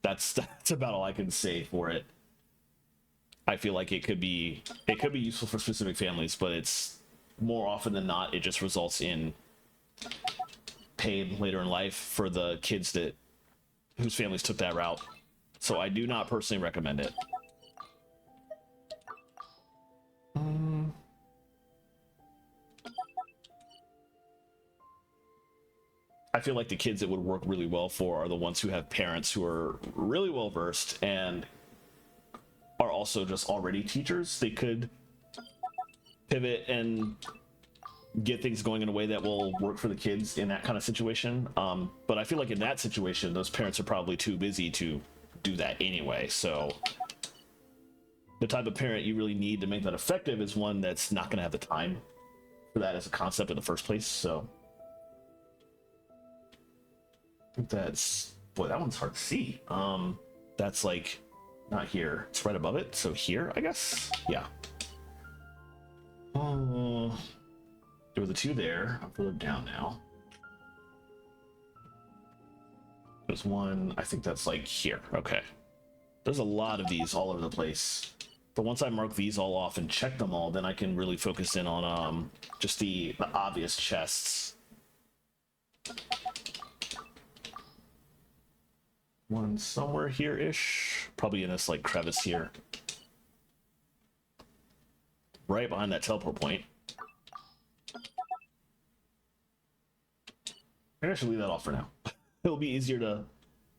A: That's about all I can say for it. I feel like it could be useful for specific families, but it's more often than not, it just results in pain later in life for the kids whose families took that route. So I do not personally recommend it. I feel like the kids it would work really well for are the ones who have parents who are really well versed and are also just already teachers. They could pivot and get things going in a way that will work for the kids in that kind of situation. But I feel like in that situation, those parents are probably too busy to do that anyway. So the type of parent you really need to make that effective is one that's not going to have the time for that as a concept in the first place. So I think boy, that one's hard to see. That's like not here, it's right above it, so here I guess. Yeah. There were the two there. I'm further down now. There's one, I think that's like here. Okay, there's a lot of these all over the place, but once I mark these all off and check them all, then I can really focus in on just the obvious chests. One somewhere here-ish, probably in this like crevice here, right behind that teleport point. Maybe I should leave that off for now. It'll be easier to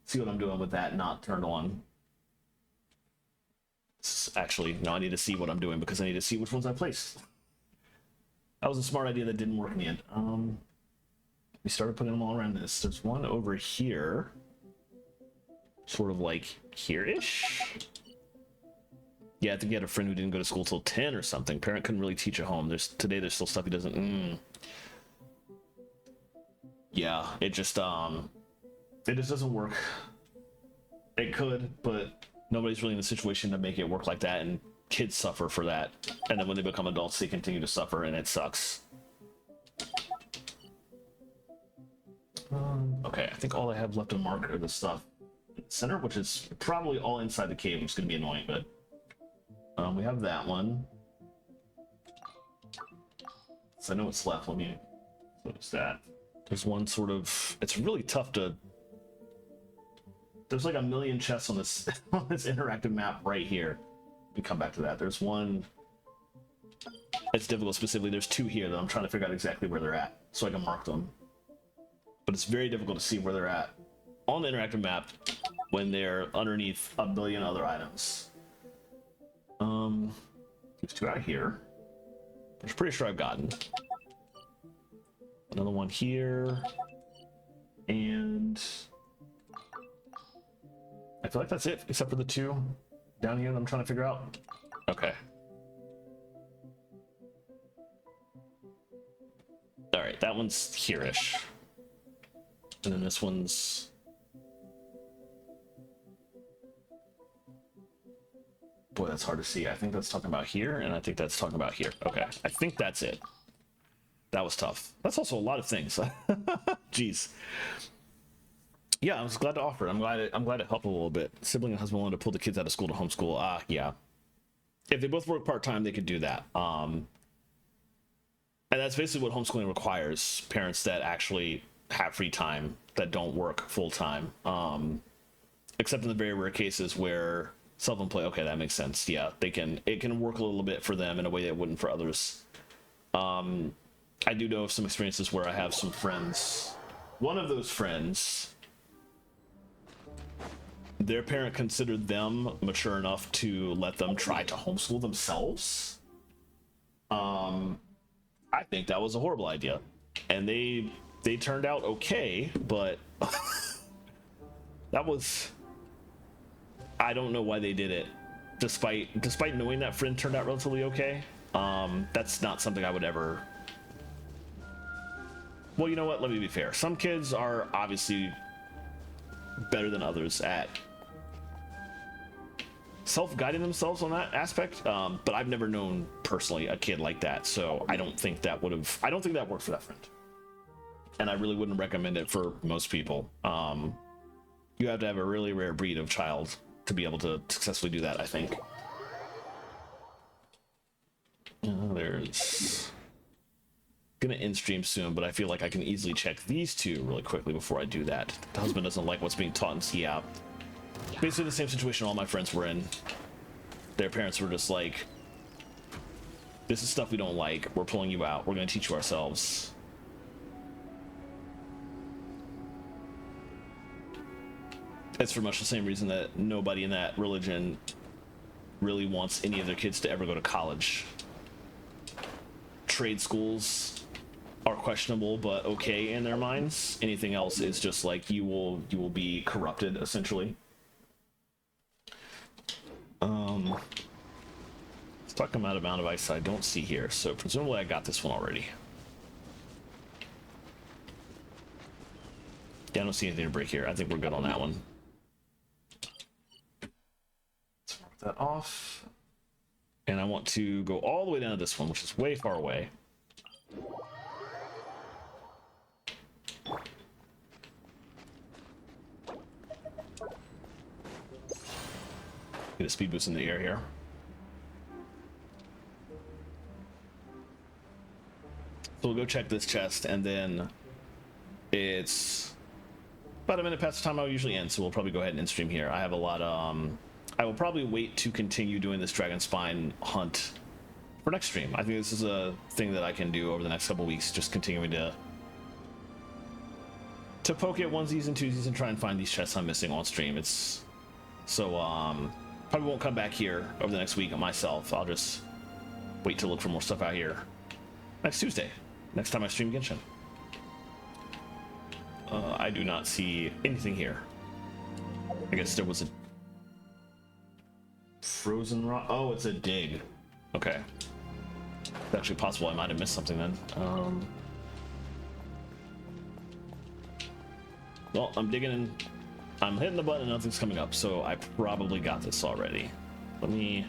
A: see what I'm doing with that not turned on. Actually, no, I need to see what I'm doing because I need to see which ones I placed. That was a smart idea that didn't work in the end. We started putting them all around this. There's one over here. Sort of like here-ish. Yeah, I think he had a friend who didn't go to school till 10 or something. Parent couldn't really teach at home. Today there's still stuff he doesn't. Yeah, it just doesn't work. It could, but nobody's really in the situation to make it work like that, and kids suffer for that. And then when they become adults, they continue to suffer, and it sucks. Okay, I think all I have left to mark are the stuff center, which is probably all inside the cave, which is going to be annoying, but we have that one. So I know what's left. Let me close that. There's one sort of. It's really tough to. There's like a million chests on this on this interactive map right here. We come back to that. There's one. It's difficult specifically. There's two here that I'm trying to figure out exactly where they're at, so I can mark them. But it's very difficult to see where they're at on the interactive map when they're underneath a billion other items. There's two out here. I'm pretty sure I've gotten. Another one here. And I feel like that's it, except for the two down here that I'm trying to figure out. Okay. All right, that one's here-ish. And then this one's... Boy, that's hard to see. I think that's talking about here, and I think that's talking about here. Okay, I think that's it. That was tough. That's also a lot of things. Jeez. Yeah, I was glad to offer it. I'm glad it helped a little bit. Sibling and husband wanted to pull the kids out of school to homeschool. Yeah. If they both work part-time, they could do that. And that's basically what homeschooling requires. Parents that actually have free time, that don't work full-time. Except in the very rare cases where self-employed, okay, that makes sense. Yeah, it can work a little bit for them in a way that it wouldn't for others. I do know of some experiences where I have some friends. One of those friends, their parent considered them mature enough to let them try to homeschool themselves. I think that was a horrible idea, and they turned out okay, but that was, I don't know why they did it, despite knowing that friend turned out relatively okay. That's not something I would ever. Well, you know what? Let me be fair. Some kids are obviously better than others at self-guiding themselves on that aspect, but I've never known personally a kid like that, so I don't think that worked for that friend, and I really wouldn't recommend it for most people. You have to have a really rare breed of child to be able to successfully do that, I think. There's gonna end stream soon, but I feel like I can easily check these two really quickly before I do that. The husband doesn't like what's being taught in CIAP. Basically the same situation all my friends were in. Their parents were just like, this is stuff we don't like, we're pulling you out, we're gonna teach you ourselves. It's for much the same reason that nobody in that religion really wants any of their kids to ever go to college. Trade schools are questionable but okay in their minds. Anything else is just like you will be corrupted essentially. Let's talk about amount of ice I don't see here, so presumably I got this one already. Yeah, I don't see anything to break here. I think we're good on that one. Let's mark that off. And I want to go all the way down to this one, which is way far away. Get a speed boost in the air here. So we'll go check this chest, and then it's about a minute past the time I usually end, so we'll probably go ahead and end stream here. I have a lot of, I will probably wait to continue doing this Dragon Spine hunt for next stream. I think this is a thing that I can do over the next couple weeks, just continuing to poke at onesies and twosies and try and find these chests I'm missing on stream. It's so probably won't come back here over the next week myself. I'll just wait to look for more stuff out here next Tuesday, next time I stream Genshin. I do not see anything here. I guess there was a frozen rock. Oh, it's a dig. Okay. It's actually possible I might have missed something then. Well, I'm digging in. I'm hitting the button and nothing's coming up, so I probably got this already. Let me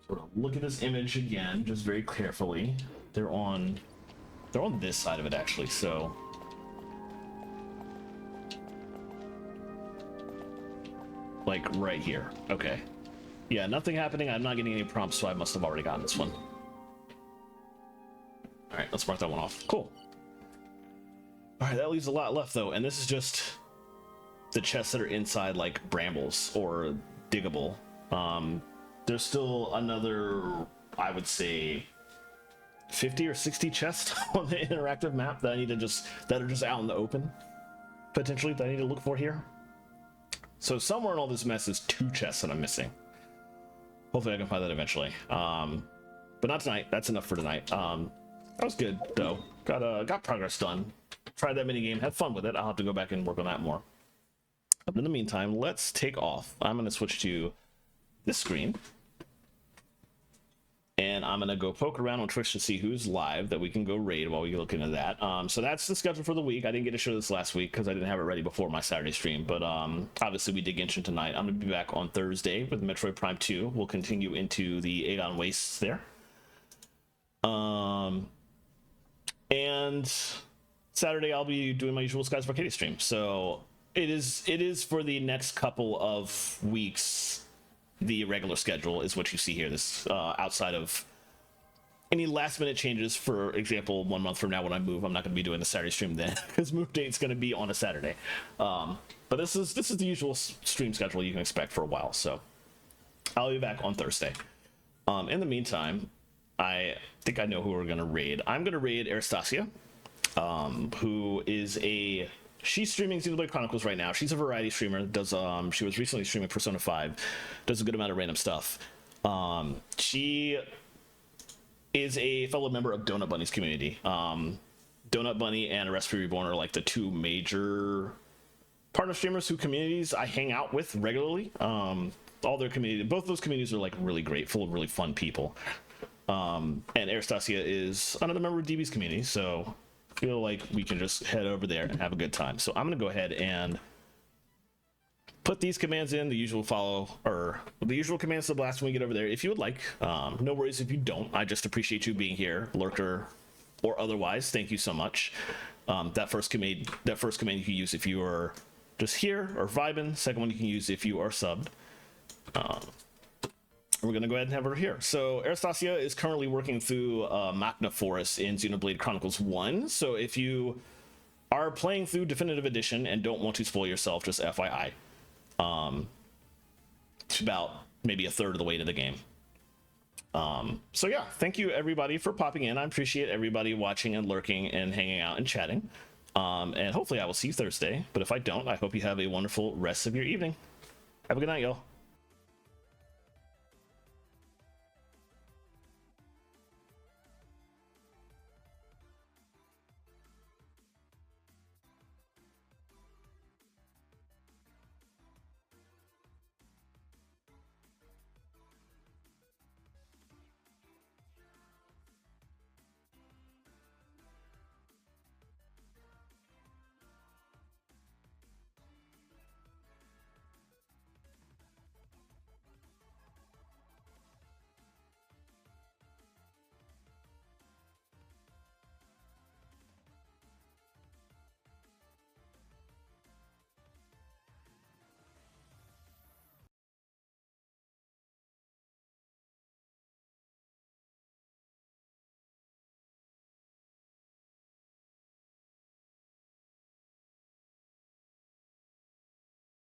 A: sort of look at this image again, just very carefully. They're on this side of it actually, so like right here. Okay. Yeah, nothing happening. I'm not getting any prompts, so I must have already gotten this one. All right, let's mark that one off. Cool. All right, that leaves a lot left though, and this is just the chests that are inside like brambles or diggable. There's still another, I would say, 50 or 60 chests on the interactive map that I need to that are just out in the open, potentially, that I need to look for here. So somewhere in all this mess is 2 chests that I'm missing. Hopefully I can find that eventually. But not tonight. That's enough for tonight. That was good though. Got progress done. Tried that mini game. Had fun with it. I'll have to go back and work on that more. But in the meantime, let's take off. I'm going to switch to this screen. And I'm going to go poke around on Twitch to see who's live that we can go raid while we look into that. So that's the schedule for the week. I didn't get to show this last week because I didn't have it ready before my Saturday stream. But obviously we did Genshin tonight. I'm going to be back on Thursday with Metroid Prime 2. We'll continue into the Aegon Wastes there. And Saturday I'll be doing my usual Skies of Arcadia stream. So it is for the next couple of weeks. The regular schedule is what you see here. This outside of any last minute changes. For example, 1 month from now when I move, I'm not going to be doing the Saturday stream then because move date's going to be on a Saturday. But this is the usual stream schedule you can expect for a while. So I'll be back on Thursday. In the meantime, I think I know who we're going to raid. I'm going to raid Aristacia, who is she's streaming Xenoblade Chronicles right now. She's a variety streamer. She was recently streaming Persona 5. Does a good amount of random stuff. She is a fellow member of Donut Bunny's community. Donut Bunny and Recipe Reborn are like the 2 major partner streamers who communities I hang out with regularly. All their community, both those communities are like really great, full of really fun people. And Aristacia is another member of DB's community, so feel like we can just head over there and have a good time. So I'm going to go ahead and put these commands in, the usual commands to blast when we get over there if you would like. No worries if you don't. I just appreciate you being here, lurker or otherwise. Thank you so much. That first command you can use if you are just here or vibing. Second one you can use if you are subbed. We're going to go ahead and have her here. So Aristacia is currently working through Machna Forest in Xenoblade Chronicles 1. So if you are playing through Definitive Edition and don't want to spoil yourself, just FYI. It's about maybe a third of the way to the game. So yeah, thank you everybody for popping in. I appreciate everybody watching and lurking and hanging out and chatting. And hopefully I will see you Thursday. But if I don't, I hope you have a wonderful rest of your evening. Have a good night, y'all.